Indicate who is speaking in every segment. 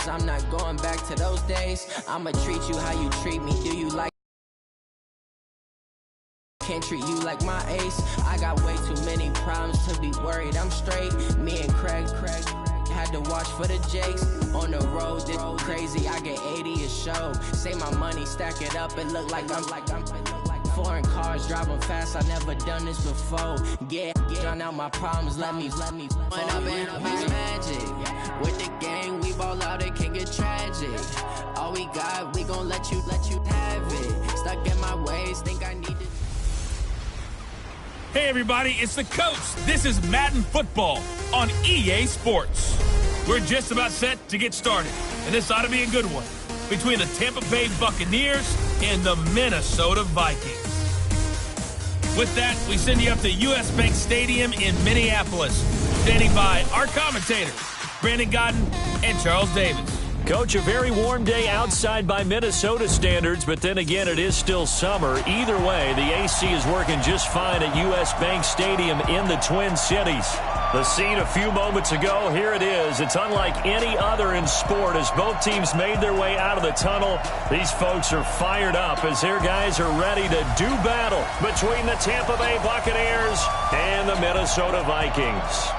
Speaker 1: finals. I'm not going back to those days. I'ma treat you how you treat me. Do you like? Can't treat you like my ace. I got way too many problems to be worried. I'm straight. Me and Craig had to watch for the Jakes. On the road, this crazy. I get 80 a show. Say my money, stack it up, and look like I'm foreign cars, driving fast. I never done this before. Get drown out my problems. Let me. When I've been magic with the gang, we ball out. It can get tragic. All we got, we gon' let you have it. Stuck in my ways, think I need to.
Speaker 2: Hey everybody, it's the coach. This is Madden Football on EA Sports. We're just about set to get started, and this ought to be a good one between the Tampa Bay Buccaneers and the Minnesota Vikings. With that, we send you up to US Bank Stadium in Minneapolis, standing by our commentators, Brandon Godden and Charles Davis.
Speaker 3: Coach, a very warm day outside by Minnesota standards, but then again, it is still summer. Either way, the AC is working just fine at US Bank Stadium in the Twin Cities. The scene a few moments ago, here it is. It's unlike any other in sport as both teams made their way out of the tunnel. These folks are fired up as their guys are ready to do battle between the Tampa Bay Buccaneers and the Minnesota Vikings.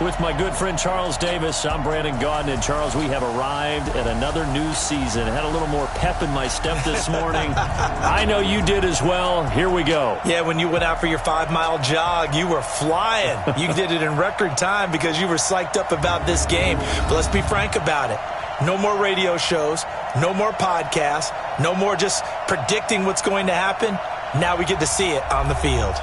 Speaker 3: With my good friend Charles Davis, I'm Brandon Gaudin. And Charles, we have arrived at another new season. Had a little more pep in my step this morning. I know you did as well. Here we go.
Speaker 4: Yeah, when you went out for your 5-mile jog, you were flying. You did it in record time because you were psyched up about this game. But let's be frank about it. No more radio shows, no more podcasts, no more just predicting what's going to happen. Now we get to see it on the field.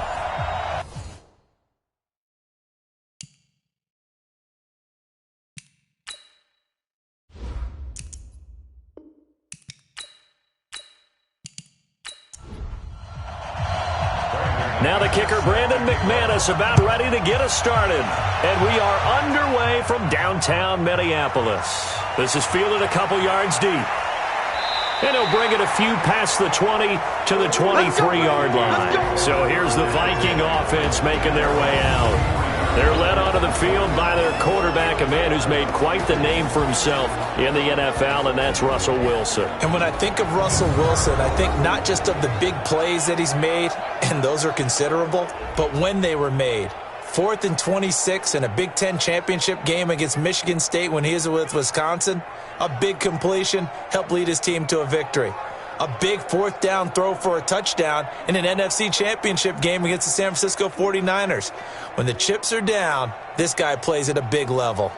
Speaker 3: Now the kicker, Brandon McManus, about ready to get us started. And we are underway from downtown Minneapolis. This is fielded a couple yards deep. And he'll bring it a few past the 20 to the 23-yard line. So here's the Viking offense making their way out. They're led onto the field by their quarterback, a man who's made quite the name for himself in the NFL, and that's Russell Wilson.
Speaker 4: And when I think of Russell Wilson, I think not just of the big plays that he's made, and those are considerable, but when they were made. 4th and 26 in a Big Ten championship game against Michigan State when he was with Wisconsin. A big completion helped lead his team to a victory. A big 4th down throw for a touchdown in an NFC championship game against the San Francisco 49ers. When the chips are down, this guy plays at a big level.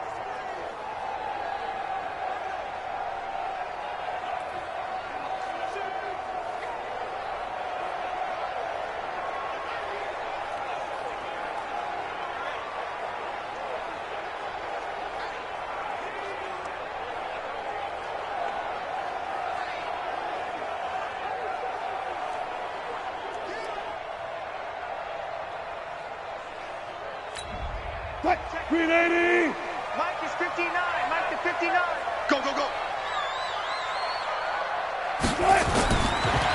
Speaker 5: Green 80!
Speaker 6: Mike is 59. Mike to 59.
Speaker 5: Go, go, go.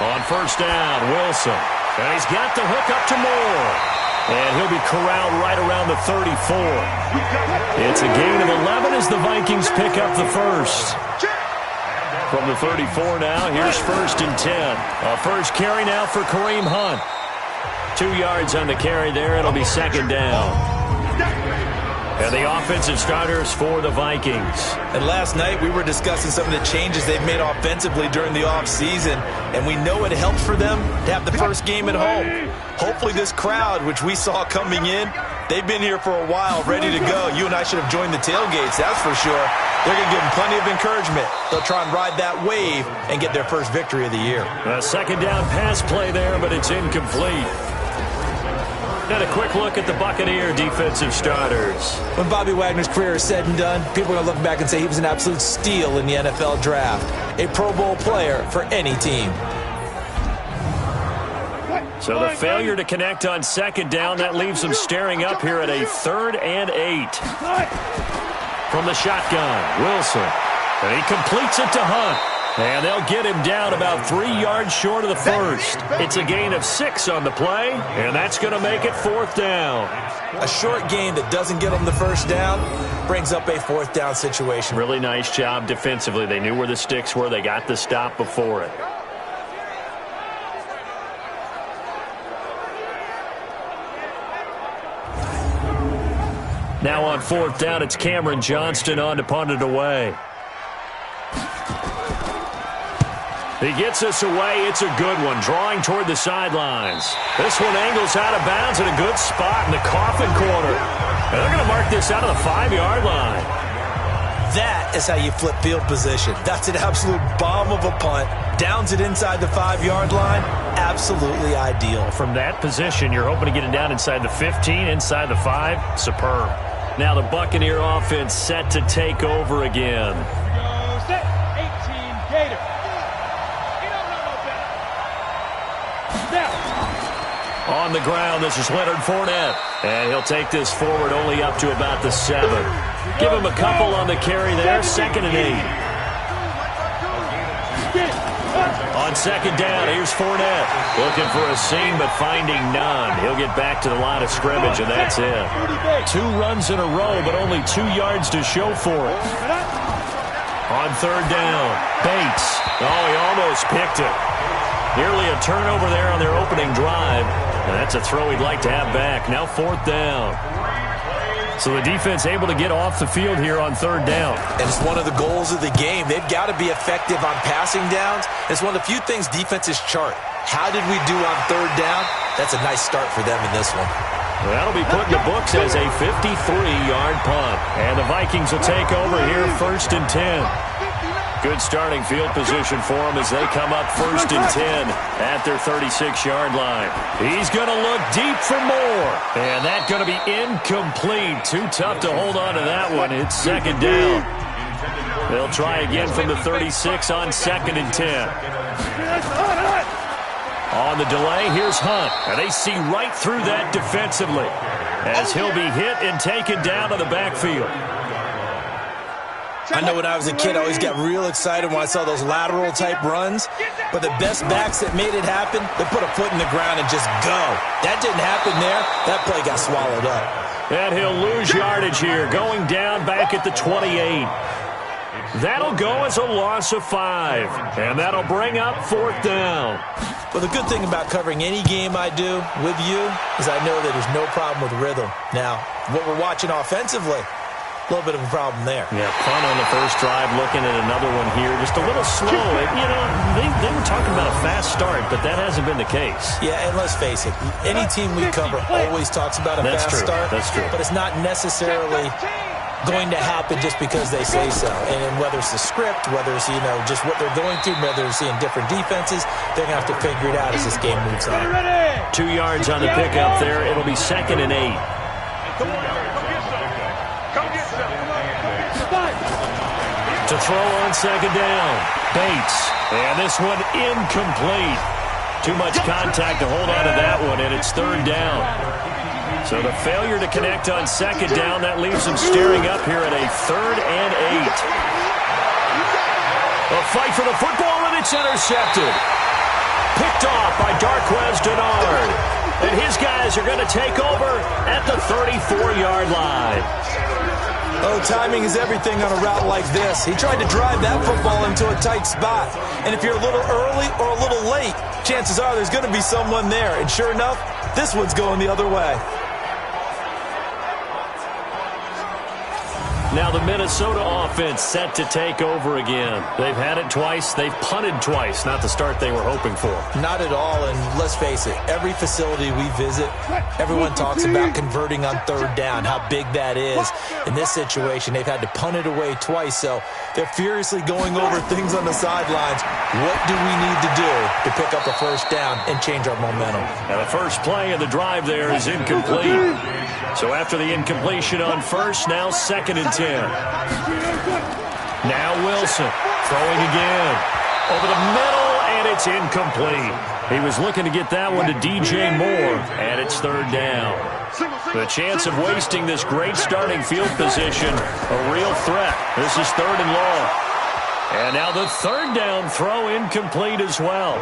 Speaker 3: On first down, Wilson. And he's got the hook up to Moore. And he'll be corralled right around the 34. It's a gain of 11 as the Vikings pick up the first. From the 34 now, here's 1st and 10. A first carry now for Kareem Hunt. 2 yards on the carry there. It'll be 2nd down. And the offensive starters for the Vikings.
Speaker 4: And last night we were discussing some of the changes they've made offensively during the offseason, and we know it helps for them to have the first game at home. Hopefully this crowd, which we saw coming in, they've been here for a while, ready to go. You and I should have joined the tailgates, that's for sure. They're going to give them plenty of encouragement. They'll try and ride that wave and get their first victory of the year.
Speaker 3: A 2nd down pass play there, but it's incomplete. And a quick look at the Buccaneer defensive starters.
Speaker 4: When Bobby Wagner's career is said and done, people are going to look back and say he was an absolute steal in the NFL draft. A Pro Bowl player for any team.
Speaker 3: So the failure to connect on 2nd down, that leaves them staring up here at a 3rd and 8. From the shotgun, Wilson. And he completes it to Hunt. And they'll get him down about 3 yards short of the first. It's a gain of 6 on the play, and that's going to make it 4th down.
Speaker 4: A short gain that doesn't get them the first down brings up a 4th down situation.
Speaker 3: Really nice job defensively. They knew where the sticks were. They got the stop before it. Now on 4th down, it's Cameron Johnston on to punt it away. He gets us away. It's a good one, drawing toward the sidelines. This one angles out of bounds in a good spot in the coffin corner. And they're going to mark this out of the 5-yard line.
Speaker 4: That is how you flip field position. That's an absolute bomb of a punt. Downs it inside the 5-yard line. Absolutely ideal.
Speaker 3: From that position, you're hoping to get it down inside the 15, inside the 5. Superb. Now the Buccaneer offense set to take over again.
Speaker 5: Go set. 18 Gator.
Speaker 3: On the ground, this is Leonard Fournette. And he'll take this forward only up to about the 7. Give him a couple on the carry there. 2nd and 8. On 2nd down, here's Fournette. Looking for a seam, but finding none. He'll get back to the line of scrimmage, and that's it. 2 runs in a row, but only 2 yards to show for it. On 3rd down, Bates. Oh, he almost picked it. Nearly a turnover there on their opening drive. And that's a throw he'd like to have back. Now 4th down. So the defense able to get off the field here on 3rd down.
Speaker 4: And it's one of the goals of the game. They've got to be effective on passing downs. It's one of the few things defenses chart. How did we do on 3rd down? That's a nice start for them in this one.
Speaker 3: That'll be put in the books as a 53-yard punt. And the Vikings will take over here 1st and 10. Good starting field position for them as they come up 1st and 10 at their 36-yard line. He's going to look deep for more. And that's going to be incomplete. Too tough to hold on to that one. It's 2nd down. They'll try again from the 36 on 2nd and 10. On the delay, here's Hunt. And they see right through that defensively as he'll be hit and taken down to the backfield.
Speaker 4: I know when I was a kid, I always got real excited when I saw those lateral-type runs. But the best backs that made it happen, they put a foot in the ground and just go. That didn't happen there. That play got swallowed up.
Speaker 3: And he'll lose yardage here, going down back at the 28. That'll go as a loss of 5. And that'll bring up 4th down.
Speaker 4: Well, the good thing about covering any game I do with you is I know that there's no problem with rhythm. Now, what we're watching offensively, a little bit of a problem there.
Speaker 3: Yeah, punt on the first drive, looking at another one here. Just a little slow. You know, they were talking about a fast start, but that hasn't been the case.
Speaker 4: Yeah, and let's face it, any team we cover always talks about a fast start.
Speaker 3: That's true.
Speaker 4: But it's not necessarily going to happen just because they say so. And whether it's the script, whether it's, you know, just what they're going through, whether they're seeing different defenses, they're going to have to figure it out as this game moves on.
Speaker 3: 2 yards on the pickup there. It'll be 2nd and 8. To throw on 2nd down, Bates. And this one incomplete. Too much contact to hold on to that one, and it's 3rd down. So the failure to connect on 2nd down, that leaves them staring up here at a 3rd and 8. A fight for the football, and it's intercepted. Picked off by Darquez Denard. And his guys are going to take over at the 34-yard line.
Speaker 4: Oh, timing is everything on a route like this. He tried to drive that football into a tight spot. And if you're a little early or a little late, chances are there's going to be someone there. And sure enough, this one's going the other way.
Speaker 3: Now the Minnesota offense set to take over again. They've had it twice. They've punted twice. Not the start they were hoping for.
Speaker 4: Not at all, and let's face it, every facility we visit, everyone talks about converting on 3rd down, how big that is. In this situation, they've had to punt it away twice, so they're furiously going over things on the sidelines. What do we need to do to pick up a 1st down and change our momentum?
Speaker 3: Now the first play of the drive there is incomplete. So after the incompletion on 1st, now 2nd and 10. Now Wilson throwing again. Over the middle, and it's incomplete. He was looking to get that one to DJ Moore, and it's 3rd down. The chance of wasting this great starting field position, a real threat. This is 3rd and long. And now the third down throw incomplete as well.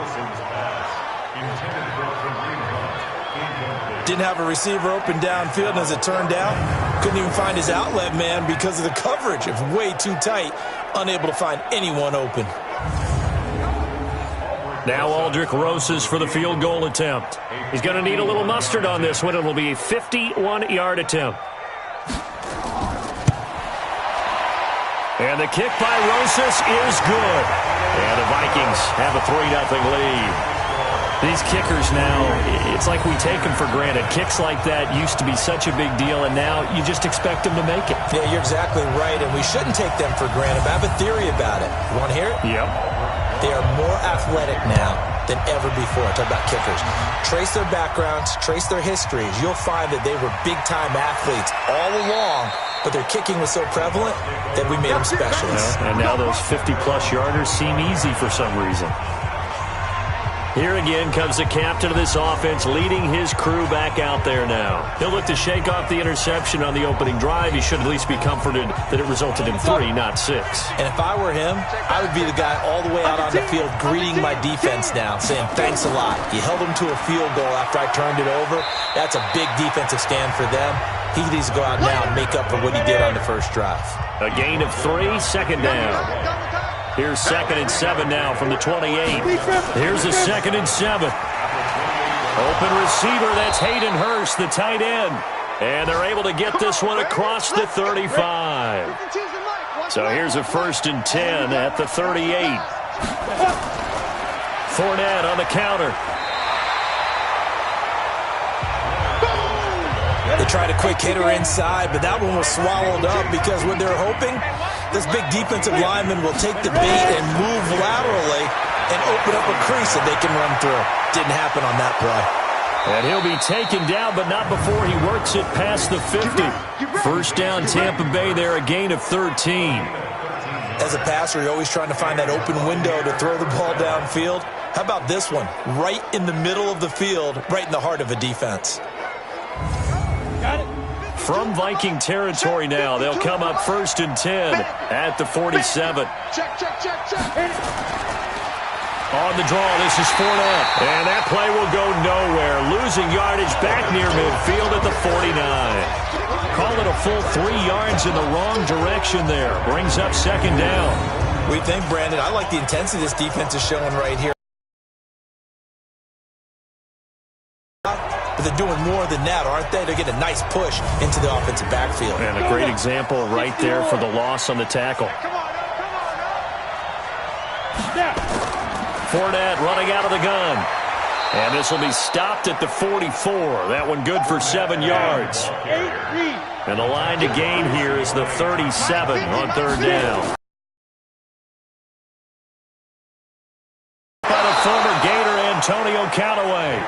Speaker 4: Didn't have a receiver open downfield, and as it turned out, couldn't even find his outlet man because of the coverage. It was way too tight, unable to find anyone open.
Speaker 3: Now Aldrich Rosas for the field goal attempt. He's going to need a little mustard on this one. It'll be a 51-yard attempt. And the kick by Rosas is good. And the Vikings have a 3-0 lead. These kickers now, it's like we take them for granted. Kicks like that used to be such a big deal, and now you just expect them to make it.
Speaker 4: Yeah, you're exactly right, and we shouldn't take them for granted. But I have a theory about it. You want to hear it?
Speaker 3: Yep.
Speaker 4: They are more athletic now than ever before. Talk about kickers. Trace their backgrounds, trace their histories. You'll find that they were big-time athletes all along, but their kicking was so prevalent that we made them specialists.
Speaker 3: And now those 50-plus yarders seem easy for some reason. Here again comes the captain of this offense, leading his crew back out there now. He'll look to shake off the interception on the opening drive. He should at least be comforted that it resulted in 3, not 6.
Speaker 4: And if I were him, I would be the guy all the way out on the field greeting my defense now, saying thanks a lot. You held them to a field goal after I turned it over. That's a big defensive stand for them. He needs to go out now and make up for what he did on the first drive.
Speaker 3: A gain of 3, second down. Here's 2nd and 7 now from the 28. Here's a 2nd and 7. Open receiver, that's Hayden Hurst, the tight end. And they're able to get this one across the 35. So here's a 1st and 10 at the 38. Fournette on the counter.
Speaker 4: They tried a quick hitter inside, but that one was swallowed up because what they're hoping, this big defensive lineman will take the bait and move laterally and open up a crease that they can run through. Didn't happen on that play.
Speaker 3: And he'll be taken down, but not before he works it past the 50. First down, Tampa Bay there, a gain of 13.
Speaker 4: As a passer, you're always trying to find that open window to throw the ball downfield. How about this one? Right in the middle of the field, right in the heart of a defense.
Speaker 3: From Viking territory now, they'll come up 1st and 10 at the 47. On the draw, this is Fournette. And that play will go nowhere. Losing yardage back near midfield at the 49. Call it a full 3 yards in the wrong direction there. Brings up 2nd down.
Speaker 4: What do you think, Brandon? I like the intensity this defense is showing right here. But they're doing more than that, aren't they? They're getting a nice push into the offensive backfield.
Speaker 3: And a great example right there for the loss on the tackle. Fournette running out of the gun. And this will be stopped at the 44. That one good for 7 yards. And the line to gain here is the 37 on 3rd down. By the former Gator Antonio Callaway.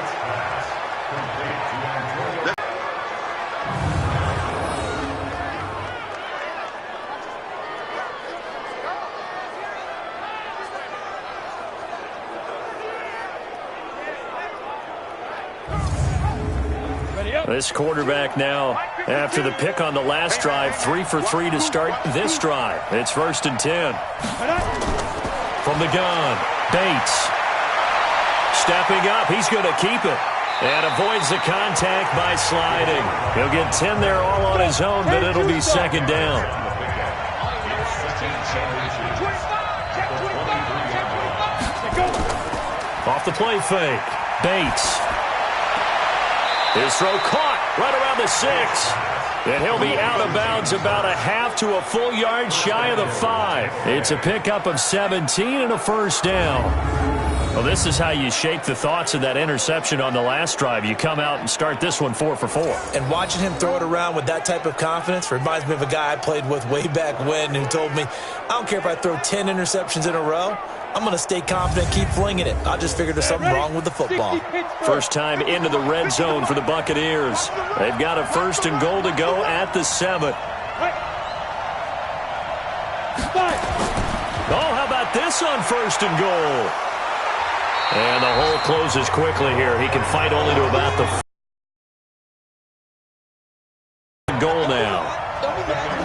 Speaker 3: This quarterback now, after the pick on the last drive, 3 for 3 to start this drive. It's 1st and 10. From the gun, Bates. Stepping up, he's going to keep it. And avoids the contact by sliding. He'll get 10 there all on his own, but it'll be 2nd down. Off the play fake, Bates. His throw caught right around the 6. And he'll be out of bounds about a half to a full yard shy of the 5. It's a pickup of 17 and a 1st down. Well, this is how you shake the thoughts of that interception on the last drive. You come out and start this one 4 for 4.
Speaker 4: And watching him throw it around with that type of confidence reminds me of a guy I played with way back when who told me, I don't care if I throw 10 interceptions in a row. I'm going to stay confident, keep flinging it. I just figured there's something wrong with the football.
Speaker 3: First time into the red zone for the Buccaneers. They've got a 1st and goal to go at the 7. Oh, how about this on 1st and goal? And the hole closes quickly here. He can fight only to about the goal now.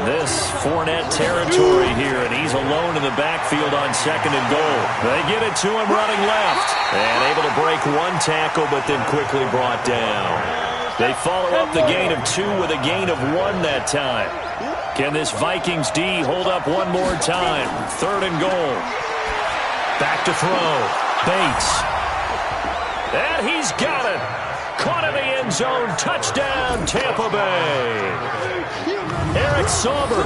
Speaker 3: This Fournette territory here, and he's alone in the backfield on 2nd and goal. They get it to him running left, and able to break one tackle, but then quickly brought down. They follow up the gain of 2 with a gain of 1 that time. Can this Vikings D hold up one more time? 3rd and goal. Back to throw. Bates. And he's got it. Caught in the end zone. Touchdown, Tampa Bay. Eric Sauber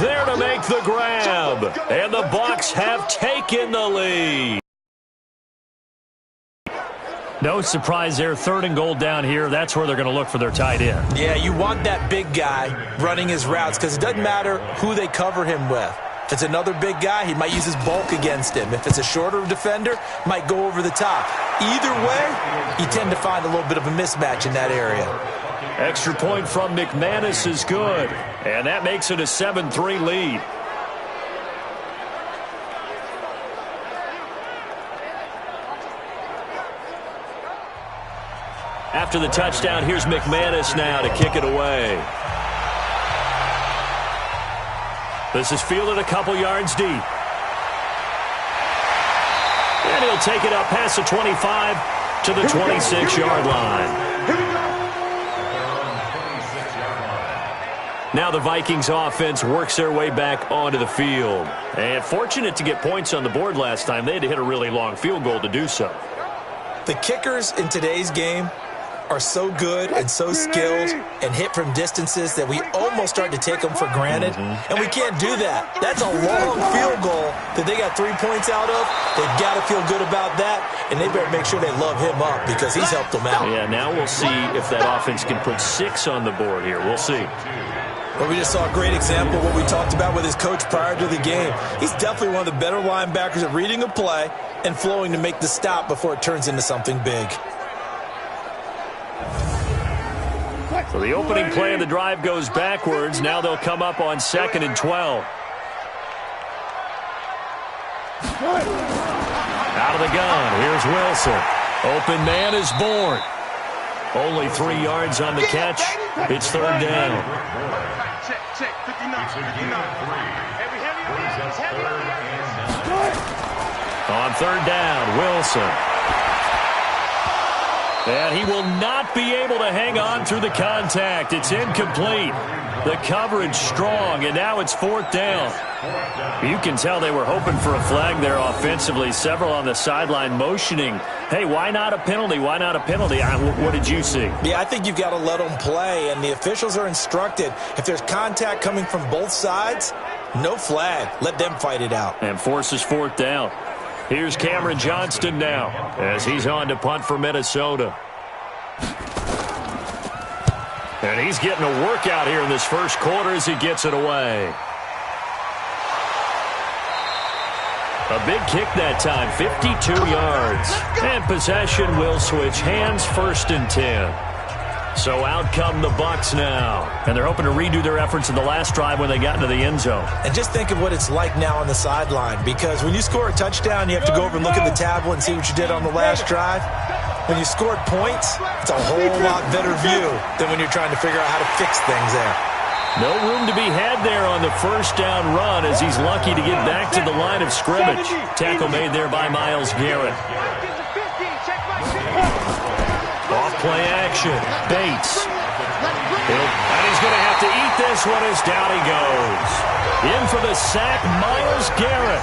Speaker 3: there to make the grab. And the Bucs have taken the lead. No surprise there. 3rd and goal down here. That's where they're going to look for their tight end.
Speaker 4: Yeah, you want that big guy running his routes because it doesn't matter who they cover him with. If it's another big guy, he might use his bulk against him. If it's a shorter defender, might go over the top. Either way, you tend to find a little bit of a mismatch in that area.
Speaker 3: Extra point from McManus is good. And that makes it a 7-3 lead. After the touchdown, here's McManus now to kick it away. This is fielded a couple yards deep. And he'll take it up past the 25 to the 26-yard line. Now the Vikings offense works their way back onto the field. And fortunate to get points on the board last time. They had to hit a really long field goal to do so.
Speaker 4: The kickers in today's game are so good and so skilled and hit from distances that we almost start to take them for granted. And we can't do that. That's a long field goal that they got 3 points out of. They've got to feel good about that, and they better make sure they love him up because he's helped them out.
Speaker 3: Yeah, now we'll see if that offense can put 6 on the board here. We'll see.
Speaker 4: Well, we just saw a great example of what we talked about with his coach prior to the game. He's definitely one of the better linebackers at reading a play and flowing to make the stop before it turns into something big.
Speaker 3: So the opening play of the drive goes backwards. Now they'll come up on 2nd and 12. Out of the gun. Here's Wilson. Open man is born. Only 3 yards on the catch. It's 3rd down.
Speaker 6: Check, 59.
Speaker 3: On 3rd down, Wilson. And he will not be able to hang on through the contact. It's incomplete. The coverage strong, and now it's 4th down. You can tell they were hoping for a flag there offensively. Several on the sideline motioning, hey, why not a penalty? Why not a penalty? What did you see?
Speaker 4: Yeah, I think you've got to let them play, and the officials are instructed. If there's contact coming from both sides, no flag. Let them fight it out.
Speaker 3: And forces 4th down. Here's Cameron Johnston now as he's on to punt for Minnesota. And he's getting a workout here in this first quarter as he gets it away. A big kick that time, 52 yards. And possession will switch hands, 1st and 10. So out come the Bucs now. And they're hoping to redo their efforts in the last drive when they got into the end zone.
Speaker 4: And just think of what it's like now on the sideline, because when you score a touchdown, you have to go over and look at the tablet and see what you did on the last drive. When you scored points, it's a whole lot better view than when you're trying to figure out how to fix things there.
Speaker 3: No room to be had there on the 1st down run as he's lucky to get back to the line of scrimmage. Tackle made there by Myles Garrett. Off play action. Bates. And he's going to have to eat this one as down he goes. In for the sack, Myles Garrett.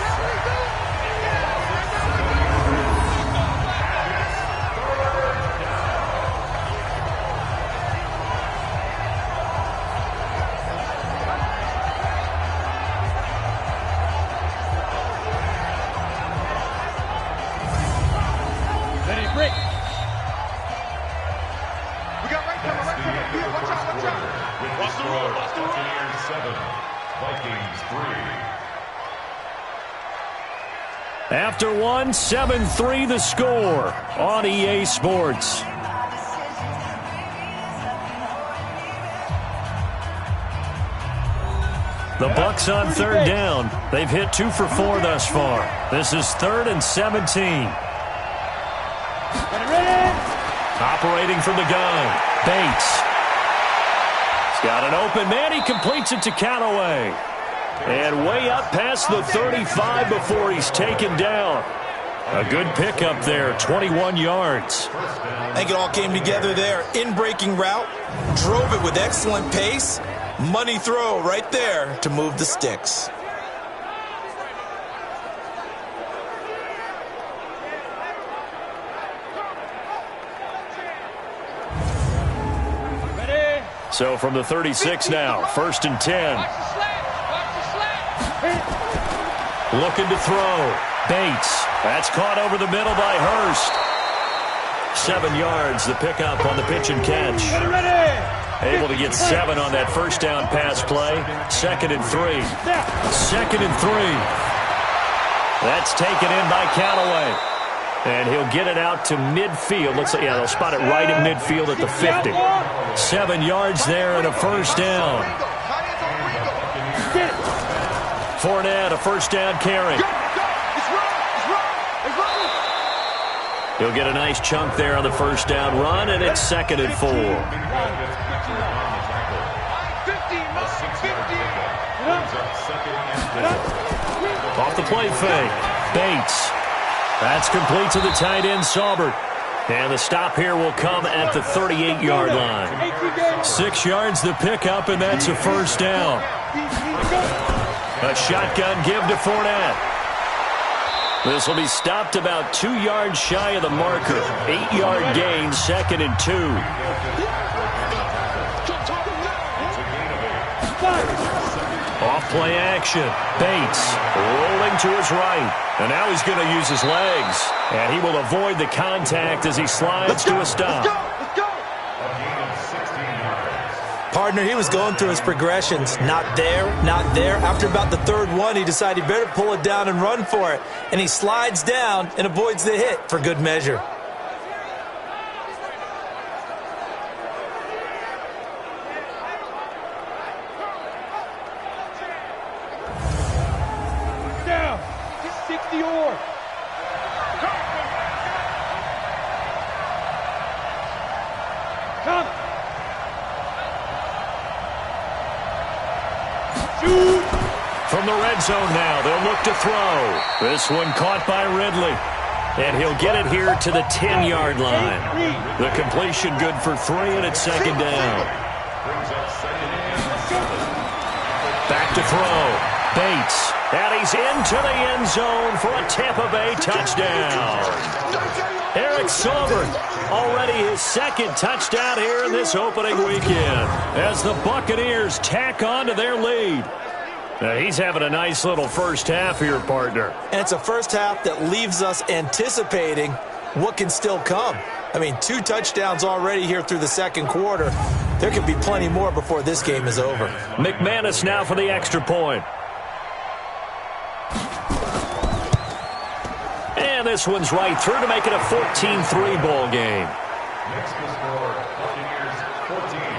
Speaker 3: After 7-3 the score on EA Sports. The Bucs on 3rd down. They've hit 2 for 4 thus far. This is 3rd and 17. Operating from the gun, Bates. He's got an open man. He completes it to Callaway. And way up past the 35 before he's taken down. A good pickup there, 21 yards.
Speaker 4: I think it all came together there. In-breaking route, drove it with excellent pace. Money throw right there to move the sticks.
Speaker 3: So from the 36 now, 1st and 10. Looking to throw. Bates. That's caught over the middle by Hurst. 7 yards, the pickup on the pitch and catch. Able to get 7 on that first down pass play. 2nd and 3. 2nd and 3. That's taken in by Callaway. And he'll get it out to midfield. Looks like, yeah, they'll spot it right at midfield at the 50. 7 yards there and a first down. Fournette, a first down carry. He'll get a nice chunk there on the first down run, and it's 2nd and 4. Off the play fake. Bates. That's complete to the tight end, Saubert. And the stop here will come at the 38-yard line. 6 yards the pickup, and that's a first down. A shotgun give to Fournette. This will be stopped about 2 yards shy of the marker. 8-yard gain, 2nd and 2. Off play action. Bates rolling to his right. And now he's going to use his legs. And he will avoid the contact as he slides to a stop.
Speaker 4: Partner, he was going through his progressions. Not there, not there. After about the 3rd one, he decided he better pull it down and run for it. And he slides down and avoids the hit for good measure.
Speaker 5: Down. 60 or. Come.
Speaker 3: From the red zone now, they'll look to throw. This one caught by Ridley. And he'll get it here to the 10-yard line. The completion good for 3, and it's 2nd down. Back to throw. Bates. And he's into the end zone for a Tampa Bay touchdown. Eric Saubert, already his 2nd touchdown here in this opening weekend as the Buccaneers tack on to their lead. Now he's having a nice little first half here, partner.
Speaker 4: And it's a first half that leaves us anticipating what can still come. I mean, 2 touchdowns already here through the 2nd quarter. There could be plenty more before this game is over.
Speaker 3: McManus now for the extra point. And this one's right through to make it a 14-3 ball game.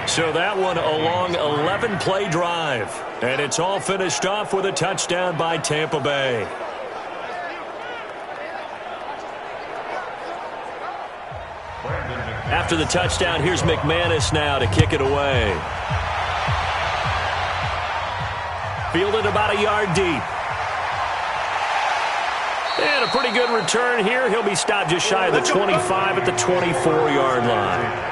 Speaker 3: So that one a long 11-play drive. And it's all finished off with a touchdown by Tampa Bay. After the touchdown, here's McManus now to kick it away. Fielded about a yard deep. And a pretty good return here. He'll be stopped just shy of the 25 at the 24-yard line.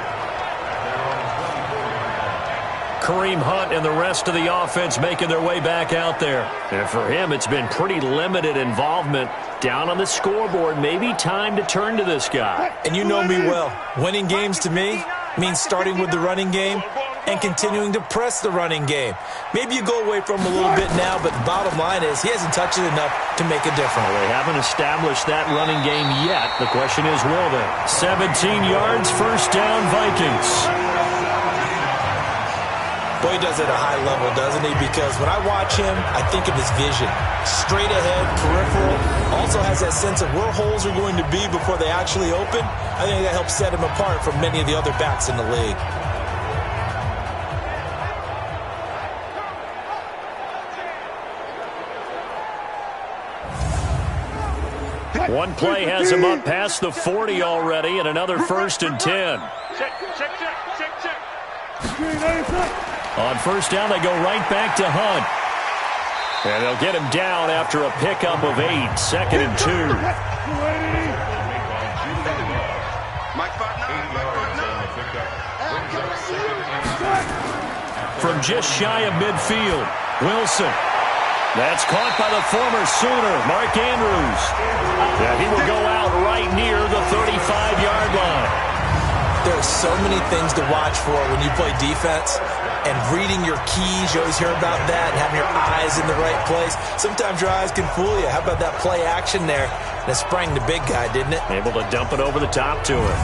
Speaker 3: Kareem Hunt and the rest of the offense making their way back out there. And for him, it's been pretty limited involvement. Down on the scoreboard, maybe time to turn to this guy.
Speaker 4: And you know me well. Winning games to me means starting with the running game and continuing to press the running game. Maybe you go away from him a little bit now, but the bottom line is he hasn't touched it enough to make a difference.
Speaker 3: Well, they haven't established that running game yet. The question is, will they? 17 yards, first down, Vikings.
Speaker 4: Boy, he does it at a high level, doesn't he? Because when I watch him, I think of his vision. Straight ahead, peripheral. Also has that sense of where holes are going to be before they actually open. I think that helps set him apart from many of the other backs in the league.
Speaker 3: One play has him up past the 40 already, and another 1st and 10. On first down, they go right back to Hunt. And they'll get him down after a pickup of 8, 2nd and 2. From just shy of midfield, Wilson. That's caught by the former Sooner, Mark Andrews. And he will go out right near the 35-yard line.
Speaker 4: There are so many things to watch for when you play defense. And reading your keys, you always hear about that, and having your eyes in the right place. Sometimes your eyes can fool you. How about that play action there? And it sprang the big guy, didn't it?
Speaker 3: Able to dump it over the top to him.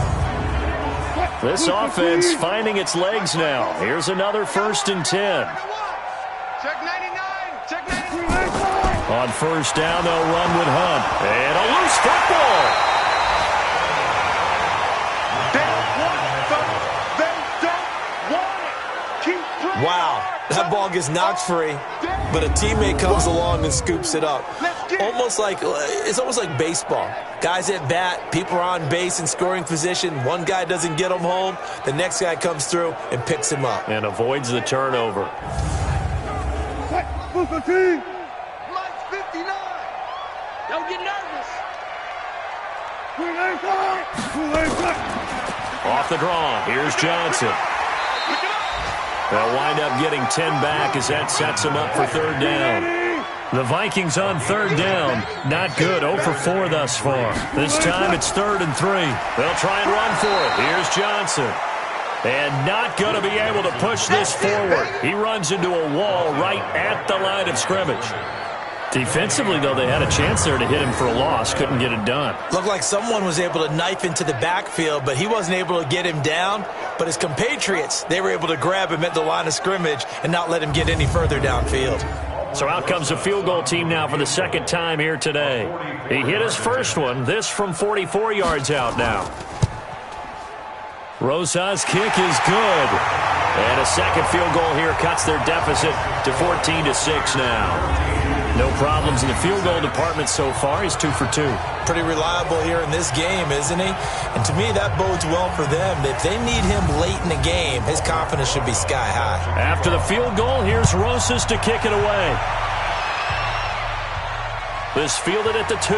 Speaker 3: This offense finding its legs now. Here's another 1st and 10.
Speaker 6: Check 99. Check 99.
Speaker 3: On 1st down, they'll run with Hunt. And a loose football.
Speaker 4: Wow, that ball gets knocked free, but a teammate comes along and scoops it up. It's almost like baseball. Guys at bat, people are on base in scoring position. One guy doesn't get him home. The next guy comes through and picks him up.
Speaker 3: And avoids the turnover.
Speaker 6: Mike's 59. Don't get nervous.
Speaker 3: Off the draw, here's Johnson. They'll wind up getting 10 back as that sets them up for 3rd down. The Vikings on 3rd down. Not good. 0 for 4 thus far. This time it's 3rd and 3. They'll try and run for it. Here's Johnson. And not going to be able to push this forward. He runs into a wall right at the line of scrimmage. Defensively, though, they had a chance there to hit him for a loss. Couldn't get it done.
Speaker 4: Looked like someone was able to knife into the backfield, but he wasn't able to get him down. But his compatriots, they were able to grab him at the line of scrimmage and not let him get any further downfield.
Speaker 3: So out comes the field goal team now for the 2nd time here today. He hit his first one, this from 44 yards out now. Rosa's kick is good. And a second field goal here cuts their deficit to 14-6 now. No problems in the field goal department so far. He's 2 for 2.
Speaker 4: Pretty reliable here in this game, isn't he? And to me, that bodes well for them. If they need him late in the game, his confidence should be sky high.
Speaker 3: After the field goal, here's Rosas to kick it away. This fielded at the 2.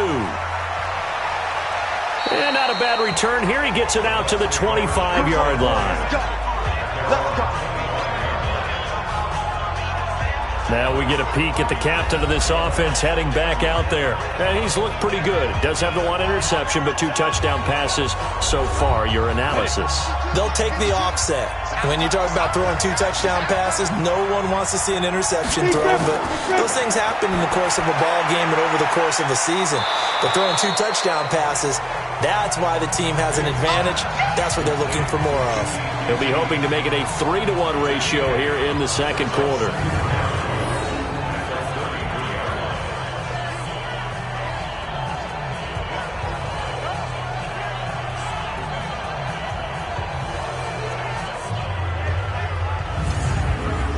Speaker 3: And not a bad return here. He gets it out to the 25-yard line.
Speaker 6: Let's go.
Speaker 3: Now we get a peek at the captain of this offense heading back out there. And he's looked pretty good. Does have the 1 interception, but 2 touchdown passes so far. Your analysis?
Speaker 4: They'll take the offset. When you talk about throwing 2 touchdown passes, no one wants to see an interception thrown, but those things happen in the course of a ball game and over the course of a season. But throwing 2 touchdown passes, that's why the team has an advantage. That's what they're looking for more of.
Speaker 3: He'll be hoping to make it a 3-to-1 ratio here in the 2nd quarter.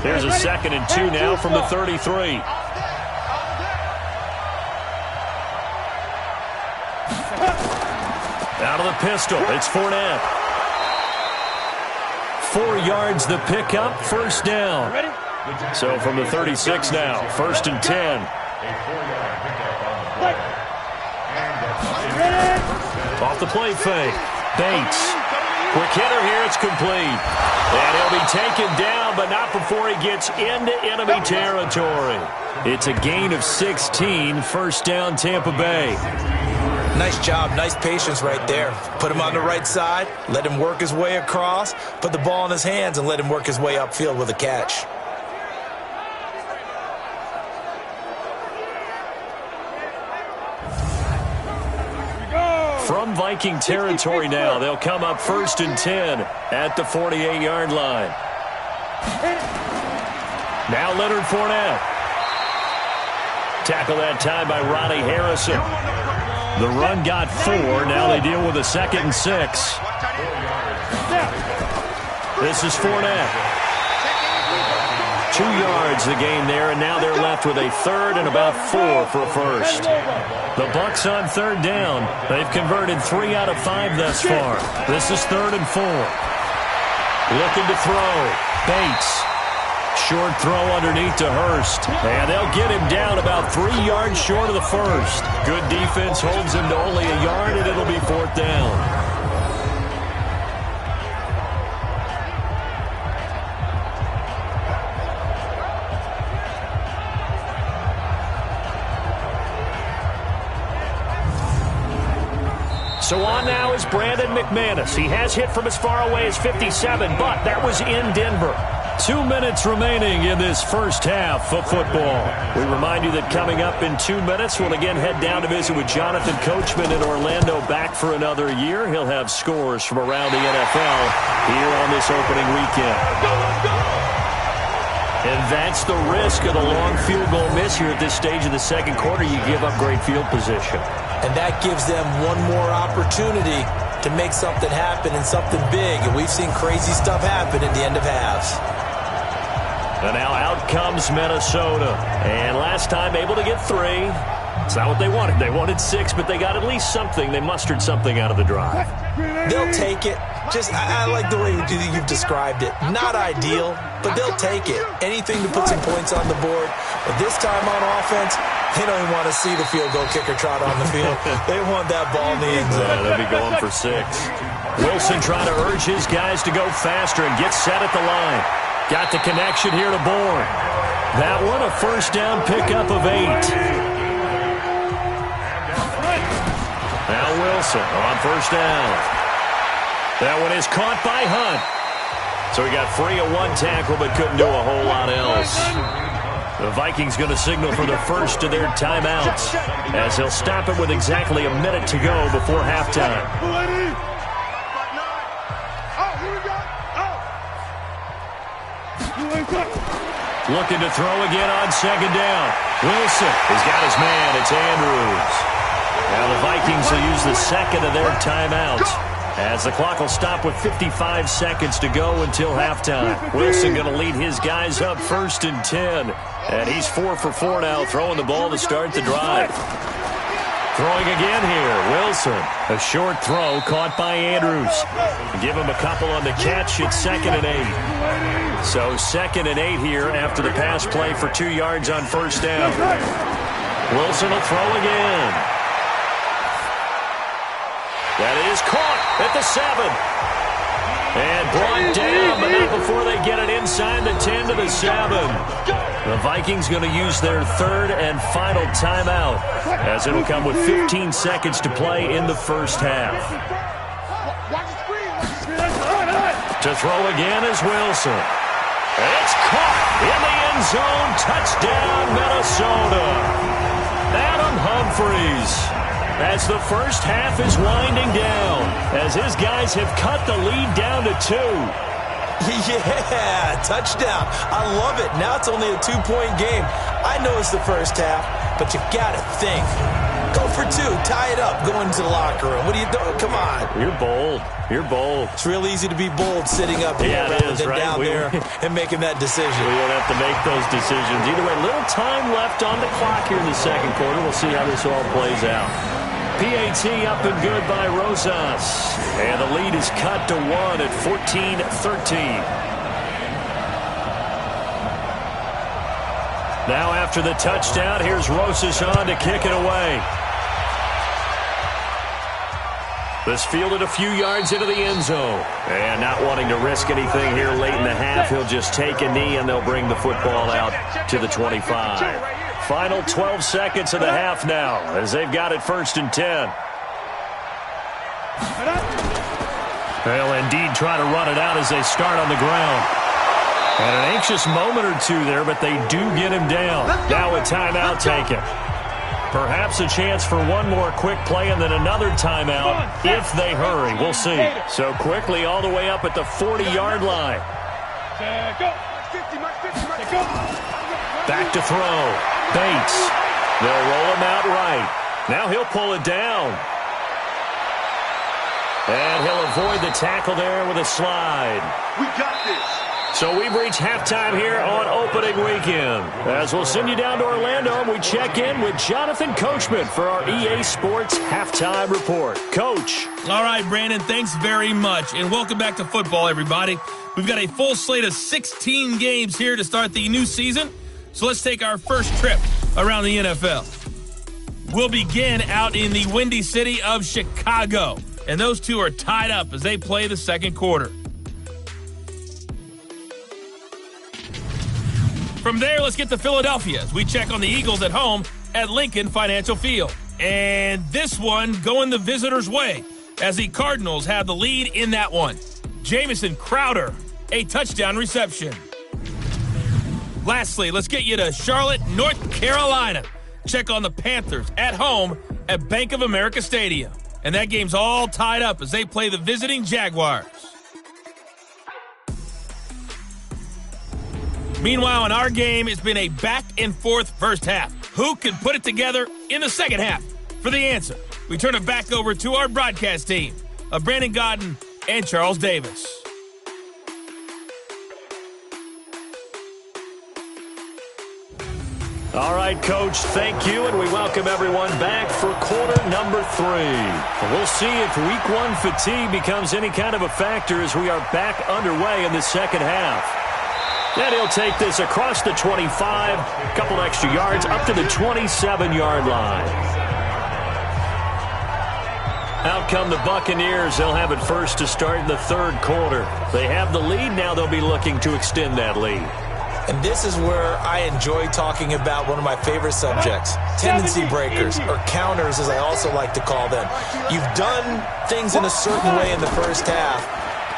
Speaker 3: There's a 2nd and 2 now from the 33. Out of the pistol, it's Fournette. 4 yards the pickup, 1st down. So from the 36 now, 1st and 10. Off the play fake, Bates. Quick hitter here, it's complete. And he'll be taken down, but not before he gets into enemy territory. It's a gain of 16, 1st down Tampa Bay.
Speaker 4: Nice job, nice patience right there. Put him on the right side, let him work his way across, put the ball in his hands, and let him work his way upfield with a catch.
Speaker 3: From Viking territory now, they'll come up 1st and 10 at the 48-yard line. Now Leonard Fournette. Tackle that time by Ronnie Harrison. The run got 4. Now they deal with a 2nd and 6. This is Fournette. 2 yards the gain there, and now they're left with a 3rd and about 4 for a 1st. The Bucs on 3rd down. They've converted 3 out of 5 thus far. This is 3rd and 4. Looking to throw. Bates. Short throw underneath to Hurst. And they'll get him down about 3 yards short of the first. Good defense holds him to only a yard, and it'll be 4th down. So on now is Brandon McManus. He has hit from as far away as 57, but that was in Denver. 2 minutes remaining in this first half of football. We remind you that coming up in 2 minutes, we'll again head down to visit with Jonathan Coachman in Orlando, back for another year. He'll have scores from around the NFL here on this opening weekend. And that's the risk of the long field goal miss here at this stage of the second quarter. You give up great field position.
Speaker 4: And that gives them one more opportunity to make something happen and something big. And we've seen crazy stuff happen at the end of halves.
Speaker 3: And now out comes Minnesota. And last time able to get 3. It's not what they wanted. They wanted 6, but they got at least something. They mustered something out of the drive.
Speaker 4: They'll take it. I like the way you've described it. Not ideal, but they'll take it. Anything to put some points on the board. But this time on offense, they don't even want to see the field goal kicker trot on the field. They want that ball in the end zone.
Speaker 3: Yeah, they'll be going for 6. Wilson trying to urge his guys to go faster and get set at the line. Got the connection here to Bourne. That one a first down pickup of 8. Now Wilson on first down. That one is caught by Hunt. So he got free of 1 tackle but couldn't do a whole lot else. The Vikings going to signal for the first of their timeouts as they'll stop it with exactly a minute to go before halftime. Looking to throw again on second down. Wilson has got his man. It's Andrews. Now the Vikings will use the second of their timeouts as the clock will stop with 55 seconds to go until halftime. Wilson going to lead his guys up 1st and 10. And he's 4 for 4 now, throwing the ball to start the drive. Throwing again here, Wilson. A short throw caught by Andrews. Give him a couple on the catch. It's 2nd and 8. So 2nd and 8 here after the pass play for 2 yards on first down. Wilson will throw again. That is caught at the 7. And brought down, but not before they get it inside the 10 to the 7. The Vikings going to use their 3rd and final timeout as it'll come with 15 seconds to play in the first half. To throw again is Wilson. It's caught in the end zone. Touchdown, Minnesota. Adam Humphries. As the first half is winding down, as his guys have cut the lead down to 2.
Speaker 4: Yeah, touchdown. I love it. Now it's only a 2-point game. I know it's the first half, but you got to think. Go for 2. Tie it up. Go into the locker room. What are you doing? Come on.
Speaker 3: You're bold. You're bold.
Speaker 4: It's real easy to be bold sitting up here rather than down there and making that decision.
Speaker 3: We won't have to make those decisions. Either way, little time left on the clock here in the second quarter. We'll see how this all plays out. PAT up and good by Rosas. And the lead is cut to 1 at 14-13. Now after the touchdown, here's Rosas on to kick it away. This fielded a few yards into the end zone. And not wanting to risk anything here late in the half, he'll just take a knee and they'll bring the football out to the 25. Final 12 seconds of the half now as they've got it 1st and 10. They'll indeed try to run it out as they start on the ground. And an anxious moment or 2 there, but they do get him down. Now a timeout taken. Perhaps a chance for one more quick play and then another timeout if they hurry. We'll see. So quickly all the way up at the 40-yard line. Back to throw. Bates. They'll roll him out right. Now he'll pull it down. And he'll avoid the tackle there with a slide.
Speaker 6: We got this.
Speaker 3: So we've reached halftime here on opening weekend. As we'll send you down to Orlando, and we check in with Jonathan Coachman for our EA Sports Halftime Report. Coach.
Speaker 2: All right, Brandon, thanks very much. And welcome back to football, everybody. We've got a full slate of 16 games here to start the new season. So let's take our first trip around the NFL. We'll begin out in the Windy City of Chicago. And those two are tied up as they play the second quarter. From there, let's get to Philadelphia as we check on the Eagles at home at Lincoln Financial Field. And this one going the visitors' way as the Cardinals have the lead in that one. Jamison Crowder, a touchdown reception. Lastly, let's get you to Charlotte, North Carolina. Check on the Panthers at home at Bank of America Stadium. And that game's all tied up as they play the visiting Jaguars. Meanwhile, in our game, it's been a back-and-forth first half. Who can put it together in the second half? For the answer, we turn it back over to our broadcast team of Brandon Godden and Charles Davis.
Speaker 3: All right, Coach, thank you, and we welcome everyone back for quarter number 3. We'll see if Week 1 fatigue becomes any kind of a factor as we are back underway in the second half. And he'll take this across the 25, a couple extra yards, up to the 27-yard line. Out come the Buccaneers. They'll have it first to start in the third quarter. They have the lead. Now they'll be looking to extend that lead.
Speaker 4: And this is where I enjoy talking about one of my favorite subjects, tendency breakers, or counters as I also like to call them. You've done things in a certain way in the first half,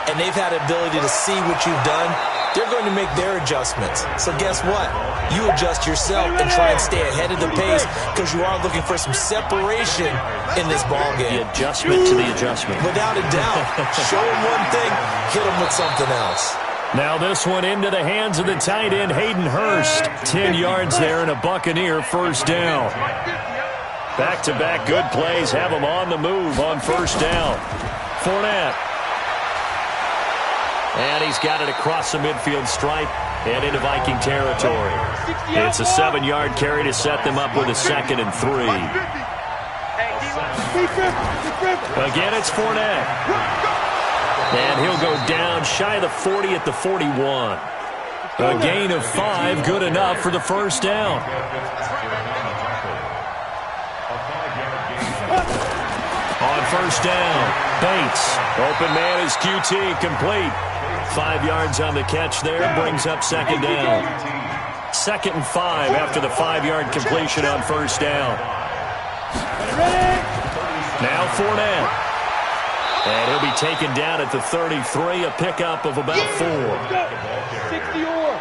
Speaker 4: and they've had the ability to see what you've done. They're going to make their adjustments. So guess what? You adjust yourself and try and stay ahead of the pace because you are looking for some separation in this ball game.
Speaker 3: The adjustment to the adjustment.
Speaker 4: Without a doubt. Show them one thing, hit them with something else.
Speaker 3: Now this one into the hands of the tight end, Hayden Hurst. 10 yards there and a Buccaneer first down. Back-to-back good plays have them on the move on first down. Fournette. And he's got it across the midfield stripe and into Viking territory. It's a 7-yard carry to set them up with a 2nd and 3. Again, it's Fournette. And he'll go down shy of the 40 at the 41. A gain of 5, good enough for the first down. On first down, Bates. Open man is QT, complete. 5 yards on the catch there, brings up second down. 2nd and 5 after the 5-yard completion on first down. Now Fournette. And he'll be taken down at the 33, a pickup of about 4.
Speaker 5: 60-yard.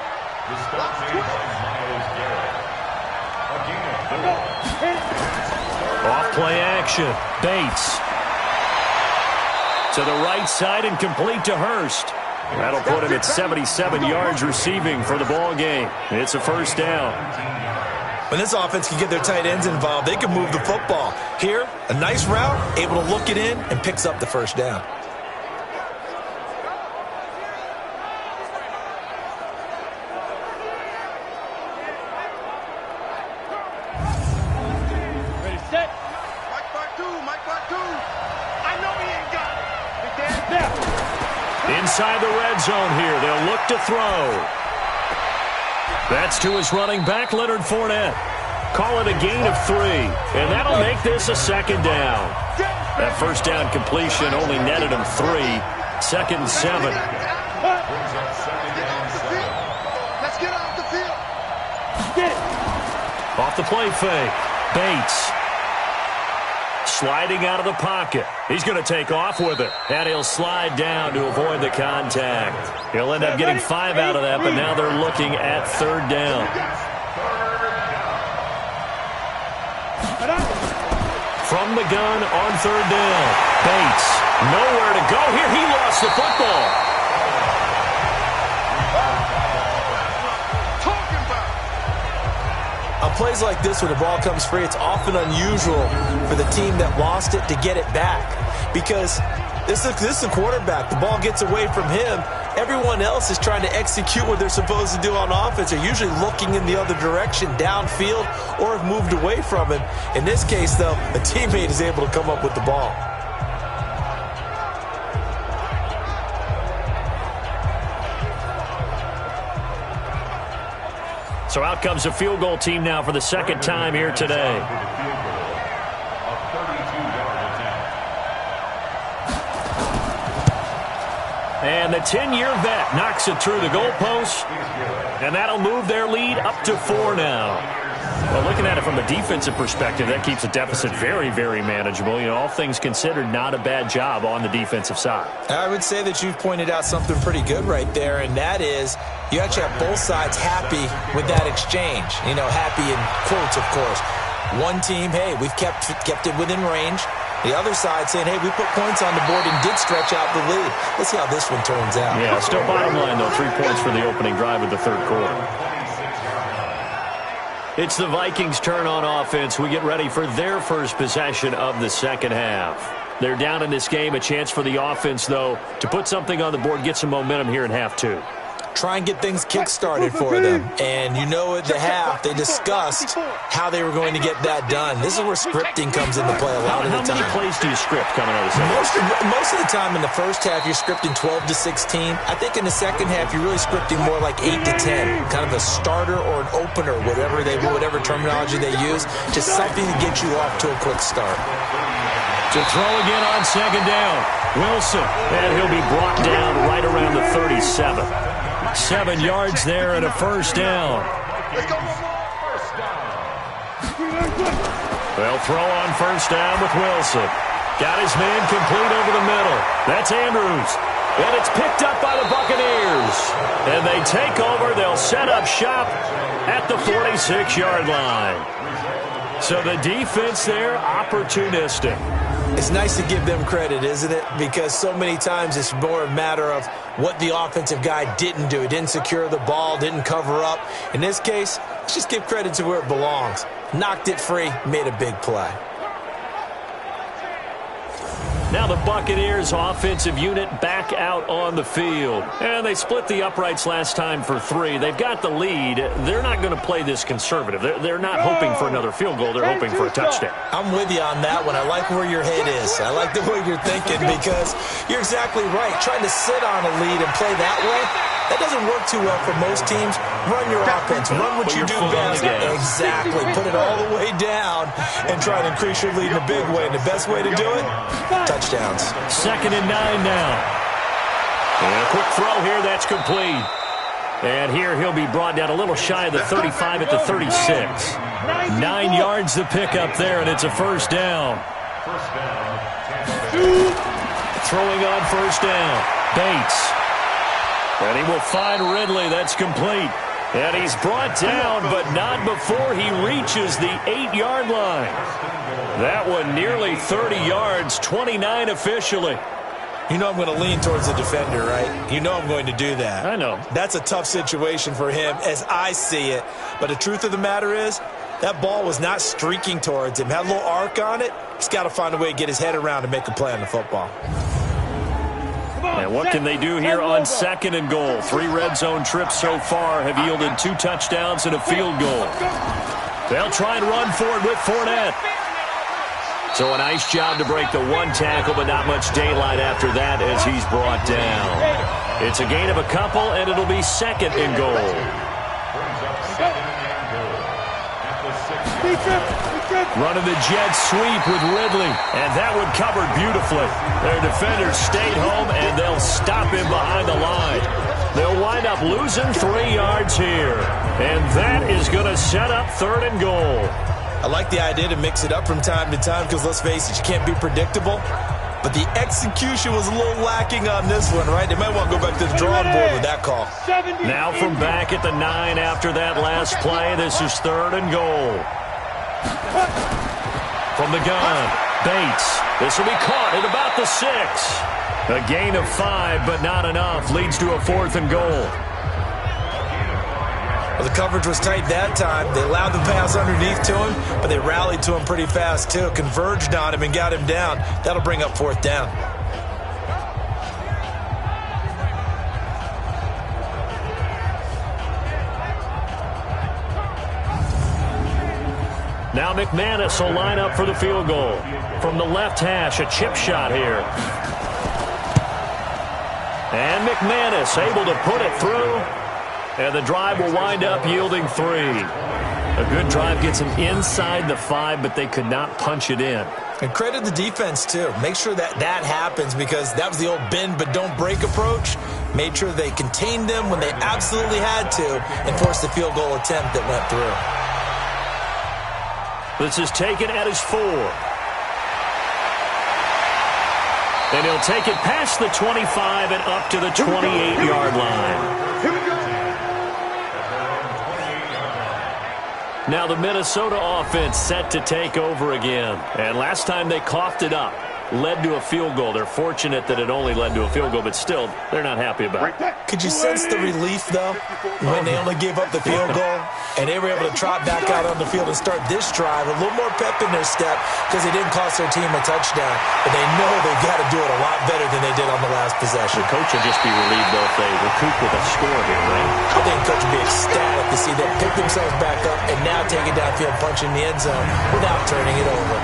Speaker 3: Off play action. Bates. To the right side and complete to Hurst. That'll put him at 77 yards receiving for the ball game. It's a first down.
Speaker 4: When this offense can get their tight ends involved, they can move the football. Here, a nice route, able to look it in, and picks up the first down.
Speaker 5: Ready, set.
Speaker 6: Mike Bartu. I know he ain't got it.
Speaker 5: Now.
Speaker 3: Inside the red zone here, they'll look to throw. That's to his running back, Leonard Fournette. Call it a gain of 3, and that'll make this a second down. That first down completion only netted him 3. 2nd and 7.
Speaker 6: Let's get off the field.
Speaker 5: Get it.
Speaker 3: Off the play fake, Bates. Sliding out of the pocket. He's going to take off with it. And he'll slide down to avoid the contact. He'll end up getting 5 out of that, but now they're looking at third down. From the gun on third down. Bates. Nowhere to go here. He lost the football.
Speaker 4: On plays like this where the ball comes free, it's often unusual for the team that lost it to get it back. Because this is a quarterback. The ball gets away from him, Everyone else is trying to execute what they're supposed to do on offense. They're usually looking in the other direction, downfield, or have moved away from it. In this case, though, a teammate is able to come up with the ball.
Speaker 3: So out comes a field goal team now for the second time here today. And the 10-year vet knocks it through the goalpost, and that'll move their lead up to 4 now. Well, looking at it from a defensive perspective, that keeps the deficit very, very manageable. You know, all things considered, not a bad job on the defensive side. I
Speaker 4: would say that you've pointed out something pretty good right there, and that is you actually have both sides happy with that exchange. You know, happy in quotes, of course. One team, hey, we've kept it within range. The other side saying, hey, we put points on the board and did stretch out the lead. Let's see how this one turns out.
Speaker 3: Yeah, still bottom line, though, 3 points for the opening drive of the third quarter. It's the Vikings' turn on offense. We get ready for their first possession of the second half. They're down in this game. A chance for the offense, though, to put something on the board, get some momentum here in half 2.
Speaker 4: Try and get things kick-started for them. And you know at the half, they discussed how they were going to get that done. This is where scripting comes into play a lot of the time.
Speaker 3: How many plays do you script coming out of the second half?
Speaker 4: Most of the time in the first half, you're scripting 12 to 16. I think in the second half, you're really scripting more like 8 to 10. Kind of a starter or an opener, whatever terminology they use. Just something to get you off to a quick start.
Speaker 3: To throw again on second down. Wilson, and he'll be brought down right around the 37. 7 yards there and a first down. They'll throw on first down with Wilson. Got his man complete over the middle. That's Andrews. And it's picked up by the Buccaneers. And they take over. They'll set up shop at the 46-yard line. So the defense there, opportunistic.
Speaker 4: It's nice to give them credit, isn't it? Because so many times it's more a matter of what the offensive guy didn't do. He didn't secure the ball, didn't cover up. In this case, let's just give credit to where it belongs. Knocked it free, made a big play.
Speaker 3: Now the Buccaneers offensive unit back out on the field. And they split the uprights last time for 3. They've got the lead. They're not going to play this conservative. They're not hoping for another field goal. They're hoping for a touchdown.
Speaker 4: I'm with you on that one. I like where your head is. I like the way you're thinking because you're exactly right. Trying to sit on a lead and play that way, that doesn't work too well for most teams. Run your offense. Run what you do best. Exactly. Put it all the way down and try to increase your lead in a big way. And the best way to do it, touchdowns.
Speaker 3: 2nd and 9 now. And a quick throw here. That's complete. And here he'll be brought down a little shy of the 35 at the 36. 9 yards to pick up there, and it's a first down. Throwing on first down. Bates. And he will find Ridley. That's complete. And he's brought down, but not before he reaches the 8-yard line. That one nearly 30 yards, 29 officially.
Speaker 4: You know I'm going to lean towards the defender, right? You know I'm going to do that.
Speaker 3: I know.
Speaker 4: That's a tough situation for him as I see it. But the truth of the matter is, that ball was not streaking towards him. Had a little arc on it. He's got to find a way to get his head around and make a play on the football.
Speaker 3: And what can they do here on 2nd and goal? 3 red zone trips so far have yielded 2 touchdowns and a field goal. They'll try and run for it with Fournette. So a nice job to break the 1 tackle, but not much daylight after that as he's brought down. It's a gain of a couple, and it'll be 2nd and goal. Running the jet sweep with Ridley, and that one covered beautifully. Their defenders stayed home, and they'll stop him behind the line. They'll wind up losing 3 yards here, and that is going to set up 3rd and goal.
Speaker 4: I like the idea to mix it up from time to time because, let's face it, you can't be predictable. But the execution was a little lacking on this one, right? They might want to go back to the drawing board with that call.
Speaker 3: Now from back at the 9 after that last play, this is 3rd and goal. From the gun, Bates. This will be caught at about the 6. A gain of 5, but not enough. Leads to a 4th and goal.
Speaker 4: Well, the coverage was tight that time. They allowed the pass underneath to him, but they rallied to him pretty fast, too. Converged on him and got him down. That'll bring up 4th down.
Speaker 3: Now McManus will line up for the field goal. From the left hash, a chip shot here. And McManus able to put it through. And the drive will wind up yielding 3. A good drive gets them inside the 5, but they could not punch it in.
Speaker 4: And credit the defense, too. Make sure that happens, because that was the old bend but don't break approach. Made sure they contained them when they absolutely had to and forced the field goal attempt that went through.
Speaker 3: This is taken at his 4. And he'll take it past the 25 and up to the 28-yard line.
Speaker 6: Here we go.
Speaker 3: Now the Minnesota offense set to take over again. And last time they coughed it up, led to a field goal. They're fortunate that it only led to a field goal, but still, they're not happy about it.
Speaker 4: Could you sense the relief, though, when they only gave up the field goal and they were able to trot back out on the field and start this drive, a little more pep in their step, because they didn't cost their team a touchdown. But they know they've got to do it a lot better than they did on the last possession.
Speaker 3: The coach will just be relieved, though, if they recoup with a score here, right?
Speaker 4: I think coach will be ecstatic to see them pick themselves back up and now take it downfield, punch in the end zone without turning it over.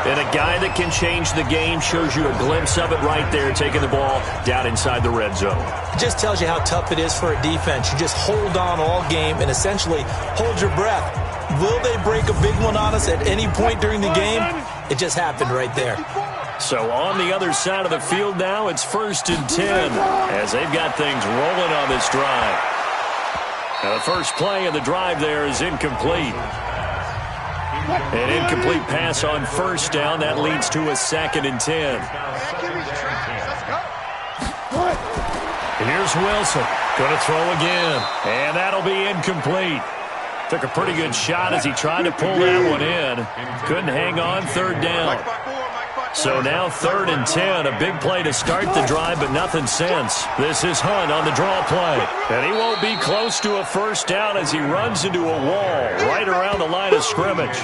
Speaker 3: And a guy that can change the game shows you a glimpse of it right there, taking the ball down inside the red zone.
Speaker 4: It just tells you how tough it is for a defense. You just hold on all game and essentially hold your breath. Will they break a big one on us at any point during the game? It just happened right there.
Speaker 3: So on the other side of the field now, it's 1st and 10 as they've got things rolling on this drive. Now the first play of the drive there is incomplete. An incomplete pass on 1st down. That leads to a 2nd and 10. And here's Wilson. Going to throw again. And that'll be incomplete. Took a pretty good shot as he tried to pull that one in. Couldn't hang on. 3rd down. So now 3rd and 10. A big play to start the drive, but nothing since. This is Hunt on the draw play. And he won't be close to a 1st down as he runs into a wall right around the line of scrimmage.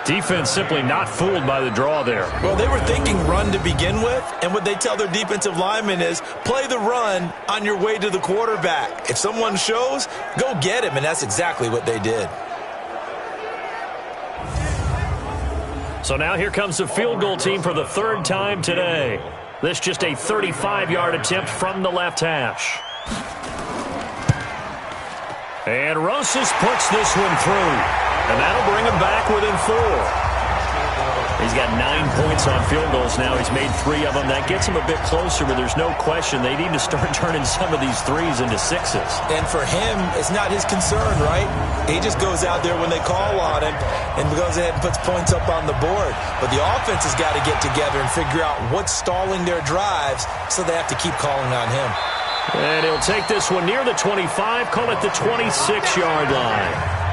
Speaker 3: Defense simply not fooled by the draw there.
Speaker 4: Well, they were thinking run to begin with, and what they tell their defensive linemen is play the run on your way to the quarterback. If someone shows, go get him, and that's exactly what they did.
Speaker 3: So now here comes the field goal team for the 3rd time today. This just a 35-yard attempt from the left hash. And Rosas puts this one through. And that'll bring him back within 4. He's got 9 points on field goals now. He's made 3 of them. That gets him a bit closer, but there's no question they need to start turning some of these 3s into 6s.
Speaker 4: And for him, it's not his concern, right? He just goes out there when they call on him and goes ahead and puts points up on the board. But the offense has got to get together and figure out what's stalling their drives, so they have to keep calling on him.
Speaker 3: And he'll take this one near the 25, call it the 26-yard line.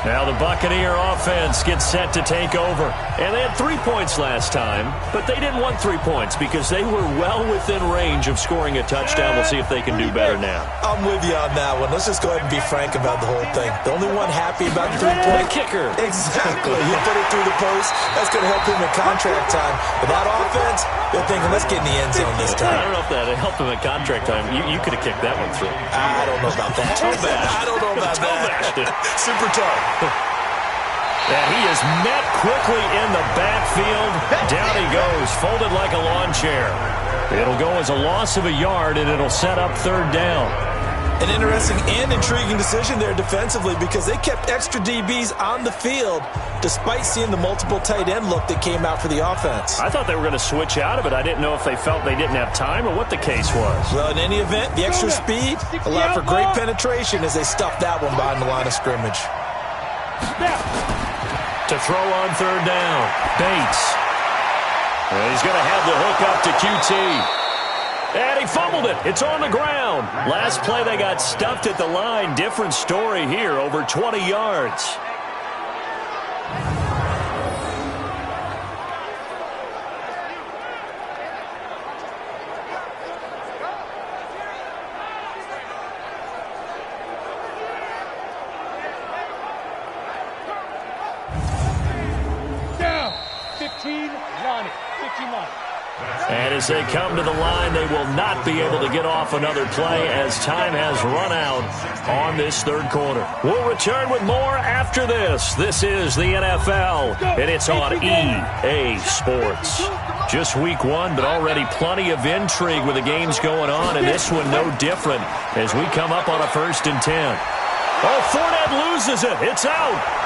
Speaker 3: Now the Buccaneer offense gets set to take over. And they had 3 points last time, but they didn't want 3 points because they were well within range of scoring a touchdown. We'll see if they can do better now.
Speaker 4: I'm with you on that one. Let's just go ahead and be frank about the whole thing. The only one happy about the 3-point
Speaker 3: kicker.
Speaker 4: Exactly. You put it through the post. That's going to help him in contract time. But that offense, they're thinking, let's get in the end zone this time.
Speaker 3: I don't know if that helped him at contract time. You could have kicked that one through.
Speaker 4: I don't know about that. I don't know about that. Super tough.
Speaker 3: And he is met quickly in the backfield. Down he goes, folded like a lawn chair. It'll go as a loss of a yard, and it'll set up 3rd down.
Speaker 4: An interesting and intriguing decision there defensively, because they kept extra DBs on the field despite seeing the multiple tight end look that came out for the offense.
Speaker 3: I thought they were going to switch out of it. I didn't know if they felt they didn't have time or what the case was.
Speaker 4: Well, in any event, the extra speed allowed for great penetration as they stuffed that one behind the line of scrimmage.
Speaker 3: To throw on 3rd down, Bates. And he's going to have the hook up to QT. And he fumbled it. It's on the ground. Last play they got stuffed at the line. Different story here, over 20 yards.
Speaker 5: Down. 15 line. 15 line.
Speaker 3: And as they come to the line, they will not be able to get off another play as time has run out on this third quarter. We'll return with more after this. This is the NFL, and it's on EA Sports. Just week one, but already plenty of intrigue with the games going on, and this one no different as we come up on a 1st and 10. Oh, Fournette loses it. It's out.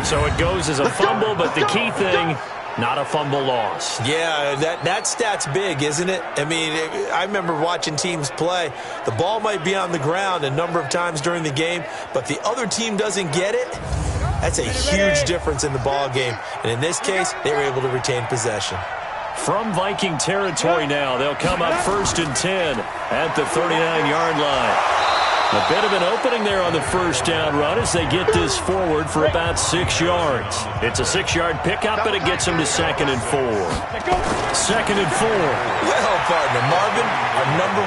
Speaker 3: So it goes as a fumble, but the key thing, not a fumble loss.
Speaker 4: Yeah, that stat's big, isn't it? I mean, I remember watching teams play. The ball might be on the ground a number of times during the game, but the other team doesn't get it. That's a huge difference in the ball game. And in this case, they were able to retain possession.
Speaker 3: From Viking territory now, they'll come up 1st and 10 at the 39-yard line. A bit of an opening there on the 1st down run as they get this forward for about 6 yards. It's a 6-yard pickup, and it gets them to 2nd and 4. 2nd and 4.
Speaker 4: Well, partner, Marvin, our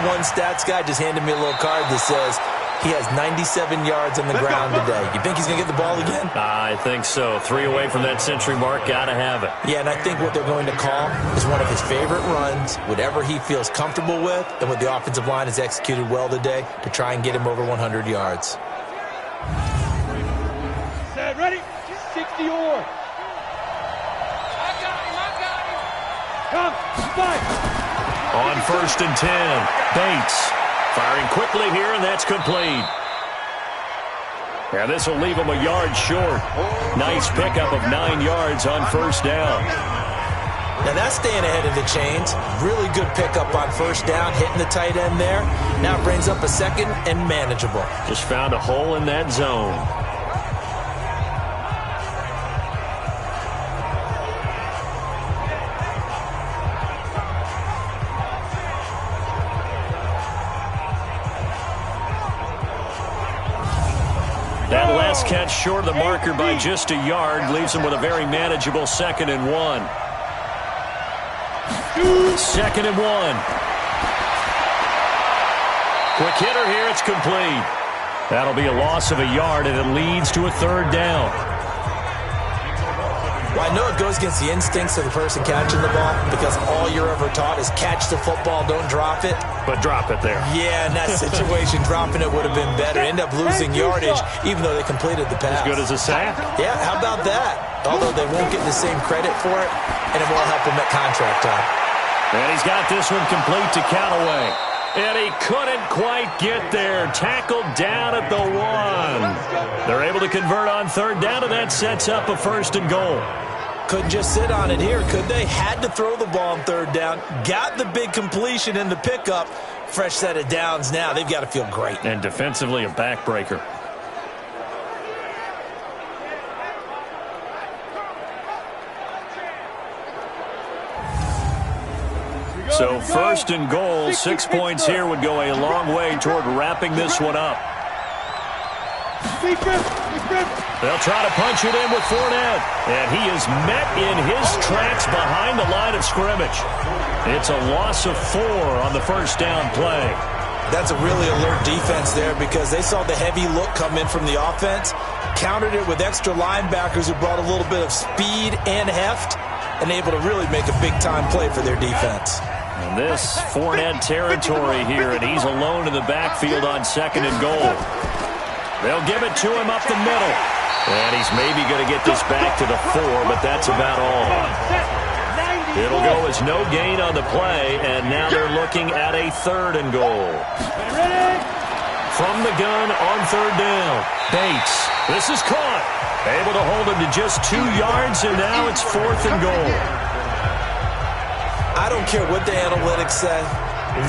Speaker 4: #1 stats guy just handed me a little card that says he has 97 yards on the ground today. You think he's going to get the ball again?
Speaker 3: I think so. 3 away from that century mark. Got to have it.
Speaker 4: Yeah, and I think what they're going to call is one of his favorite runs, whatever he feels comfortable with, and what the offensive line has executed well today to try and get him over 100 yards.
Speaker 5: Set, ready, 60 or. Come, fight.
Speaker 3: On 1st and 10, Bates. Firing quickly here, and that's complete. And this will leave him a yard short. Nice pickup of 9 yards on 1st down.
Speaker 4: Now that's staying ahead of the chains. Really good pickup on 1st down, hitting the tight end there. Now brings up a 2nd and manageable.
Speaker 3: Just found a hole in that zone. That last catch short of the marker by just a yard leaves him with a very manageable 2nd and 1. 2nd and 1. Quick hitter here, it's complete. That'll be a loss of a yard, and it leads to a 3rd down.
Speaker 4: Well, I know it goes against the instincts of the person catching the ball because all you're ever taught is catch the football, don't drop it.
Speaker 3: But drop it there.
Speaker 4: Yeah, in that situation, dropping it would have been better. End up losing yardage even though they completed the pass.
Speaker 3: As good as a sack?
Speaker 4: Yeah, how about that? Although they won't get the same credit for it, and it won't help them at contract time.
Speaker 3: And he's got this one complete to Callaway. And he couldn't quite get there. Tackled down at the 1. They're able to convert on 3rd down, and that sets up a 1st and goal.
Speaker 4: Couldn't just sit on it here, could they? Had to throw the ball on 3rd down. Got the big completion in the pickup. Fresh set of downs now. They've got to feel great.
Speaker 3: And defensively, a backbreaker. So 1st and goal, 6 points here would go a long way toward wrapping this one up. They'll try to punch it in with Fournette. And he is met in his tracks behind the line of scrimmage. It's a loss of 4 on the 1st down play.
Speaker 4: That's a really alert defense there because they saw the heavy look come in from the offense, countered it with extra linebackers who brought a little bit of speed and heft, and able to really make a big-time play for their defense.
Speaker 3: And this Fournette territory here, and he's alone in the backfield on 2nd and goal. They'll give it to him up the middle. And he's maybe going to get this back to the 4, but that's about all. It'll go as no gain on the play, and now they're looking at a 3rd and goal. From the gun on 3rd down, Bates. This is caught. Able to hold him to just 2 yards, and now it's 4th and goal.
Speaker 4: I don't care what the analytics say.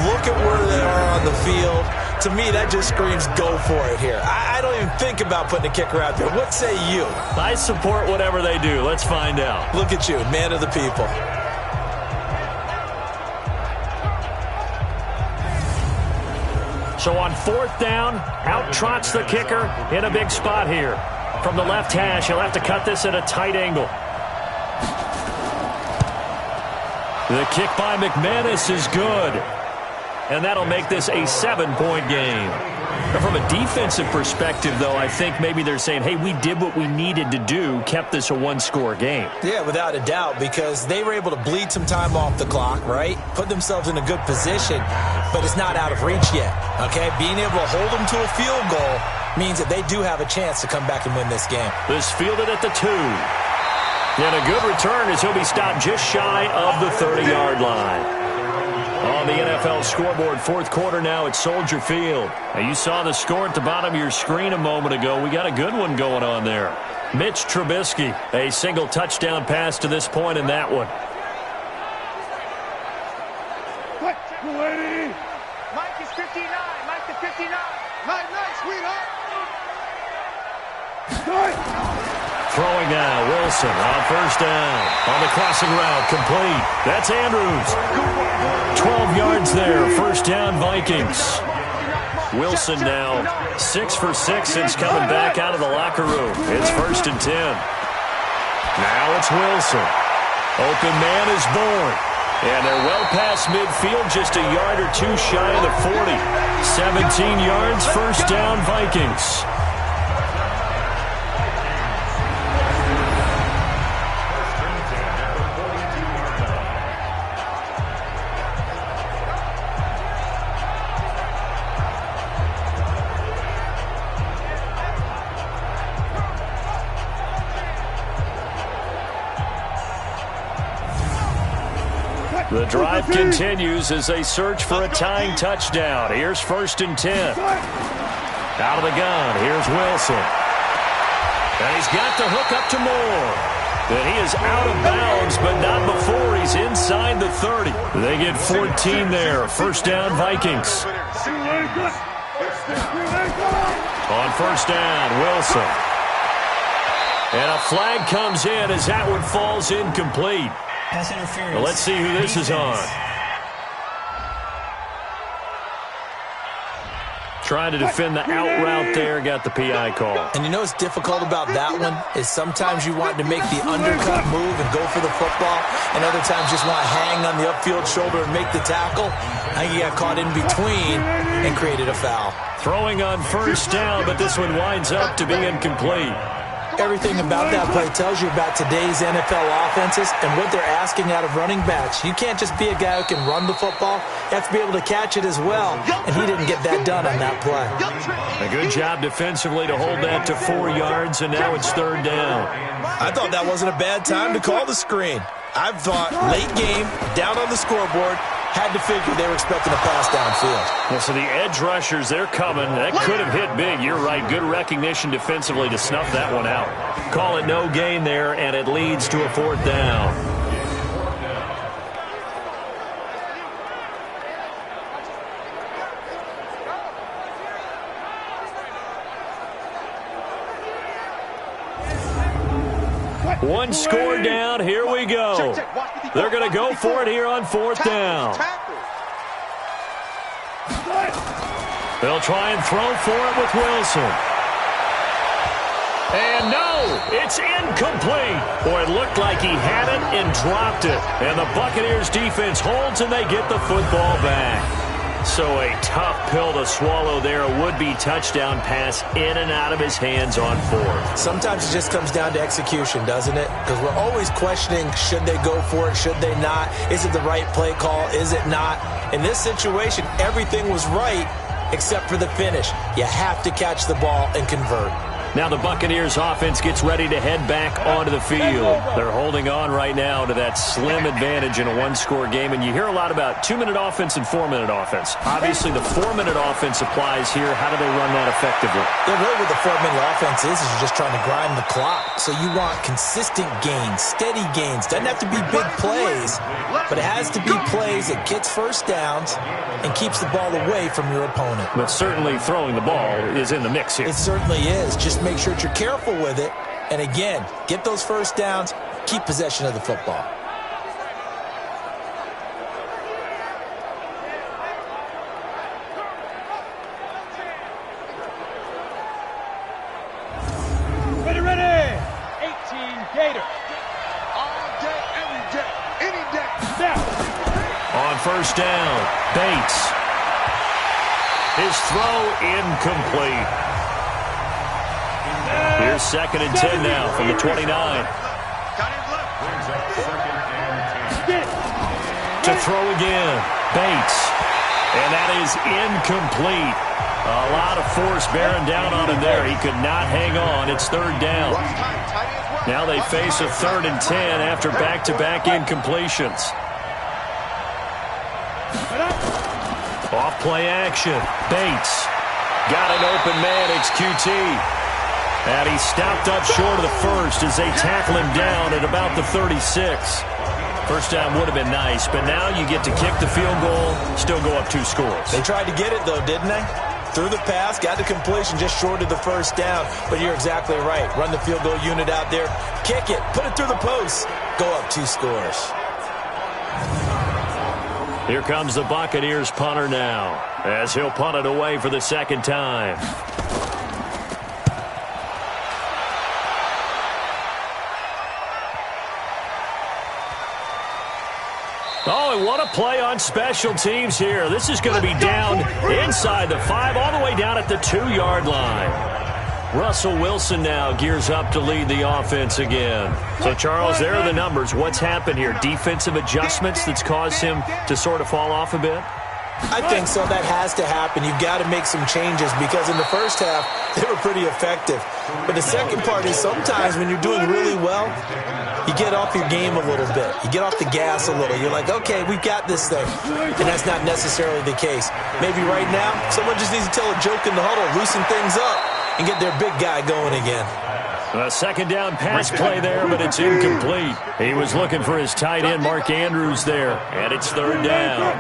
Speaker 4: Look at where they are on the field. To me, that just screams go for it here. I don't even think about putting a kicker out there. What say you?
Speaker 3: I support whatever they do. Let's find out.
Speaker 4: Look at you, man of the people.
Speaker 3: So on 4th down, out trots the kicker in a big spot here. From the left hash, he'll have to cut this at a tight angle. The kick by McManus is good. and that'll make this a 7-point game. From a defensive perspective, though, I think maybe they're saying, hey, we did what we needed to do, kept this a one-score game.
Speaker 4: Yeah, without a doubt, because they were able to bleed some time off the clock, right? Put themselves in a good position, but it's not out of reach yet, okay? Being able to hold them to a field goal means that they do have a chance to come back and win this game.
Speaker 3: This fielded at the 2. And a good return as he'll be stopped just shy of the 30-yard line. On the NFL scoreboard, fourth quarter now at Soldier Field. Now you saw the score at the bottom of your screen a moment ago. We got a good one going on there. Mitch Trubisky, a single touchdown pass to this point in that one.
Speaker 6: Mike is 59. Mike is 59. Nice, sweetheart.
Speaker 3: Throwing now, Wilson on first down. On the crossing route, complete. That's Andrews. 12 yards there, first down Vikings. Wilson now 6 for 6 since coming back out of the locker room. It's 1st and 10. Now it's Wilson. Open man is born. And they're well past midfield, just a yard or two shy of the 40. 17 yards, first down Vikings. The drive continues as they search for a tying touchdown. Here's 1st and 10. Out of the gun, here's Wilson. And he's got the hook up to Moore. And he is out of bounds, but not before he's inside the 30. They get 14 there. First down, Vikings. On first down, Wilson. And a flag comes in as that one falls incomplete.
Speaker 7: Pass interference.
Speaker 3: Well, let's see who this is on. Trying to defend the out route there, got the PI call.
Speaker 4: And you know what's difficult about that one is sometimes you want to make the undercut move and go for the football, and other times just want to hang on the upfield shoulder and make the tackle. I think he got caught in between and created a foul.
Speaker 3: Throwing on first down, but this one winds up to be incomplete.
Speaker 4: Everything about that play tells you about today's NFL offenses and what they're asking out of running backs. You can't just be a guy who can run the football. You have to be able to catch it as well, and he didn't get that done on that play.
Speaker 3: A good job defensively to hold that to 4 yards, and now it's 3rd down.
Speaker 4: I thought that wasn't a bad time to call the screen. I thought late game, down on the scoreboard, had to figure they were expecting a pass downfield.
Speaker 3: Well, so the edge rushers, they're coming. That could have hit big. You're right. Good recognition defensively to snuff that one out. Call it no gain there, and it leads to a 4th down. One score down. Here we go. They're going to go for it here on 4th down. They'll try and throw for it with Wilson. And no, it's incomplete. Boy, it looked like he had it and dropped it. And the Buccaneers defense holds and they get the football back. So a tough pill to swallow there. A would-be touchdown pass in and out of his hands on 4th.
Speaker 4: Sometimes it just comes down to execution, doesn't it? Because we're always questioning, should they go for it, should they not? Is it the right play call, is it not? In this situation, everything was right except for the finish. You have to catch the ball and convert.
Speaker 3: Now the Buccaneers offense gets ready to head back onto the field. They're holding on right now to that slim advantage in a one-score game. And you hear a lot about 2-minute offense and 4-minute offense. Obviously, the 4-minute offense applies here. How do they run that effectively?
Speaker 4: Yeah, really what the 4-minute offense is you're just trying to grind the clock. So you want consistent gains, steady gains. Doesn't have to be big plays, but it has to be plays that gets first downs and keeps the ball away from your opponent.
Speaker 3: But certainly throwing the ball is in the mix here.
Speaker 4: It certainly is. Just make sure that you're careful with it. And again, get those first downs, keep possession of the football.
Speaker 5: Ready. 18 Gator.
Speaker 6: All day, every day, any day.
Speaker 5: Snap.
Speaker 3: On first down, Bates. His throw incomplete. Here's 2nd and 10 now from the 29. To throw again. Bates. And that is incomplete. A lot of force bearing down on him there. He could not hang on. It's 3rd down. Now they face a 3rd and 10 after back-to-back incompletions. Off play action. Bates. Got an open man. It's QT. And he stopped up short of the first as they tackle him down at about the 36. First down would have been nice, but now you get to kick the field goal, still go up 2 scores.
Speaker 4: They tried to get it, though, didn't they? Threw the pass, got the completion just short of the first down. But you're exactly right. Run the field goal unit out there, kick it, put it through the post, go up 2 scores.
Speaker 3: Here comes the Buccaneers punter now, as he'll punt it away for the 2nd time. Oh, and what a play on special teams here. This is going to be down inside the 5, all the way down at the 2-yard line. Russell Wilson now gears up to lead the offense again. So, Charles, there are the numbers. What's happened here? Defensive adjustments that's caused him to sort of fall off a bit?
Speaker 4: I think so. That has to happen. You've got to make some changes because in the first half, they were pretty effective. But the second part is sometimes when you're doing really well, you get off your game a little bit. You get off the gas a little. You're like, okay, we've got this thing. And that's not necessarily the case. Maybe right now, someone just needs to tell a joke in the huddle, loosen things up, and get their big guy going again.
Speaker 3: A 2nd down pass play there, but it's incomplete. He was looking for his tight end, Mark Andrews, there, and it's 3rd down.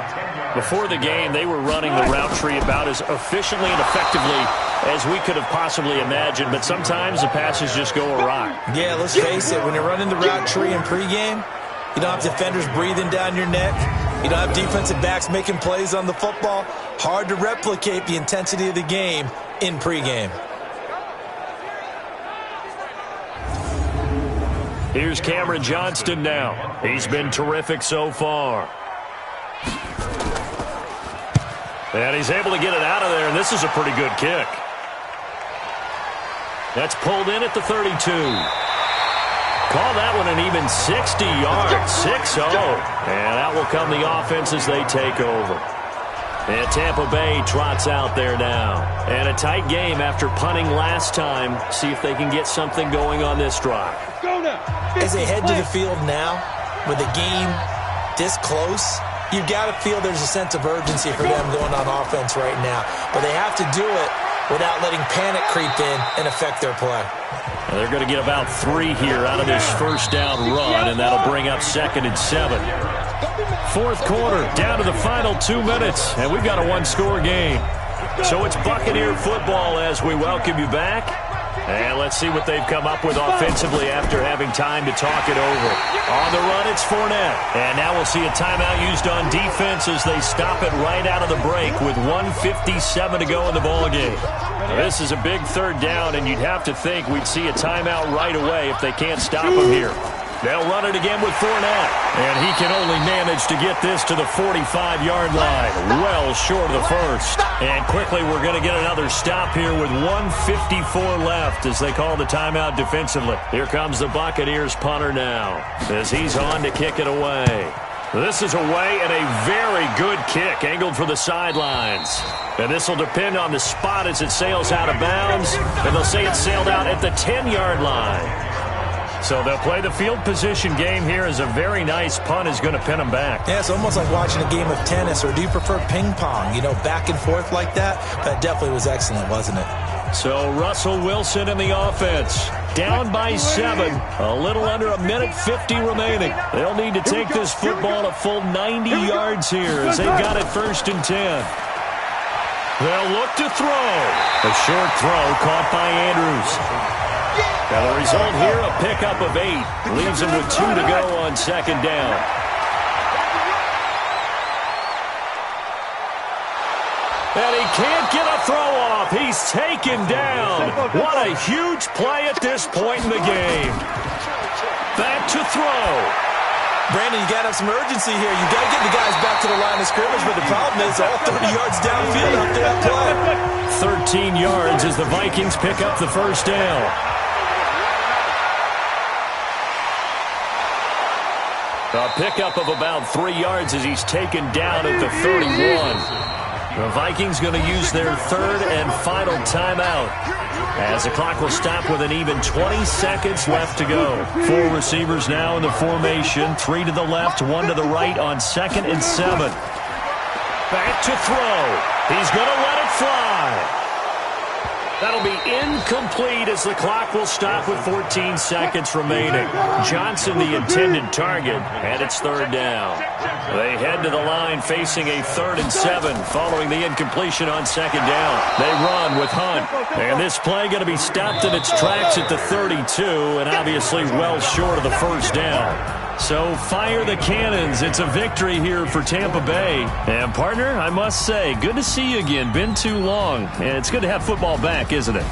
Speaker 3: Before the game, they were running the route tree about as efficiently and effectively as we could have possibly imagined, but sometimes the passes just go awry.
Speaker 4: Yeah, let's face it, when you're running the route tree in pregame, you don't have defenders breathing down your neck. You don't have defensive backs making plays on the football. Hard to replicate the intensity of the game in pregame.
Speaker 3: Here's Cameron Johnston now. He's been terrific so far. And he's able to get it out of there, and this is a pretty good kick. That's pulled in at the 32. Call that one an even 60 yards, 6-0. And out will come the offense as they take over. And Tampa Bay trots out there now. And a tight game after punting last time. See if they can get something going on this drive.
Speaker 4: As they head to the field now, with the game this close, you've got to feel there's a sense of urgency for them going on offense right now. But they have to do it without letting panic creep in and affect their play.
Speaker 3: And they're going to get about 3 here out of this first down run, and that'll bring up 2nd and 7. 4th quarter, down to the final 2 minutes, and we've got a 1-score game. So it's Buccaneer football as we welcome you back. And let's see what they've come up with offensively after having time to talk it over. On the run, it's Fournette. And now we'll see a timeout used on defense as they stop it right out of the break with 1:57 to go in the ballgame. This is a big 3rd down, and you'd have to think we'd see a timeout right away if they can't stop him here. They'll run it again with Fournette. And he can only manage to get this to the 45-yard line. Well short of the first. And quickly we're going to get another stop here with 1:54 left as they call the timeout defensively. Here comes the Buccaneers punter now as he's on to kick it away. This is away and a very good kick angled for the sidelines. And this will depend on the spot as it sails out of bounds. And they'll say it sailed out at the 10-yard line. So they'll play the field position game here as a very nice punt is going to pin them back.
Speaker 4: Yeah, it's almost like watching a game of tennis, or do you prefer ping pong? You know, back and forth like that? That definitely was excellent, wasn't it?
Speaker 3: So Russell Wilson in the offense. Down by 7. A little under 1:50 remaining. They'll need to take this football a full 90 yards here as they've got it 1st and 10. They'll look to throw. A short throw caught by Andrews. Now the result here, a pickup of 8. Leaves him with 2 to go on 2nd down. And he can't get a throw off. He's taken down. What a huge play at this point in the game. Back to throw.
Speaker 4: Brandon, you got to have some urgency here. You got to get the guys back to the line of scrimmage, but the problem is all 30 yards downfield after that play.
Speaker 3: 13 yards as the Vikings pick up the first down. A pickup of about 3 yards as he's taken down at the 31. The Vikings going to use their third and final timeout as the clock will stop with an even 20 seconds left to go. 4 receivers now in the formation. 3 to the left, 1 to the right on 2nd and 7. Back to throw. He's going to let it fly. That'll be incomplete as the clock will stop with 14 seconds remaining. Johnson, the intended target, and it's 3rd down. They head to the line facing a 3rd and 7 following the incompletion on 2nd down. They run with Hunt. And this play going to be stopped in its tracks at the 32 and obviously well short of the 1st down. So fire the cannons. It's a victory here for Tampa Bay. And, partner, I must say, good to see you again. Been too long. And it's good to have football back, isn't it?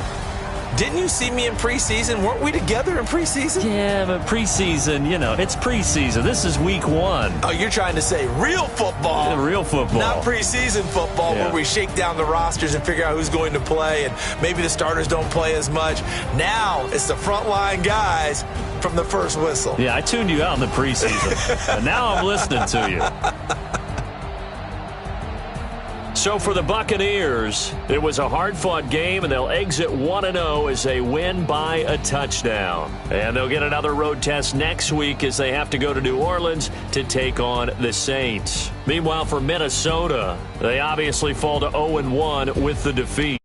Speaker 4: Didn't you see me in preseason? Weren't we together in preseason?
Speaker 3: Yeah, but preseason, you know, it's preseason. This is week 1.
Speaker 4: Oh, you're trying to say real football.
Speaker 3: Yeah, real football.
Speaker 4: Not preseason football where we shake down the rosters and figure out who's going to play and maybe the starters don't play as much. Now it's the frontline guys from the first whistle.
Speaker 3: Yeah, I tuned you out in the preseason. And now I'm listening to you. So for the Buccaneers, it was a hard-fought game, and they'll exit 1-0 as they win by a touchdown. And they'll get another road test next week as they have to go to New Orleans to take on the Saints. Meanwhile, for Minnesota, they obviously fall to 0-1 with the defeat.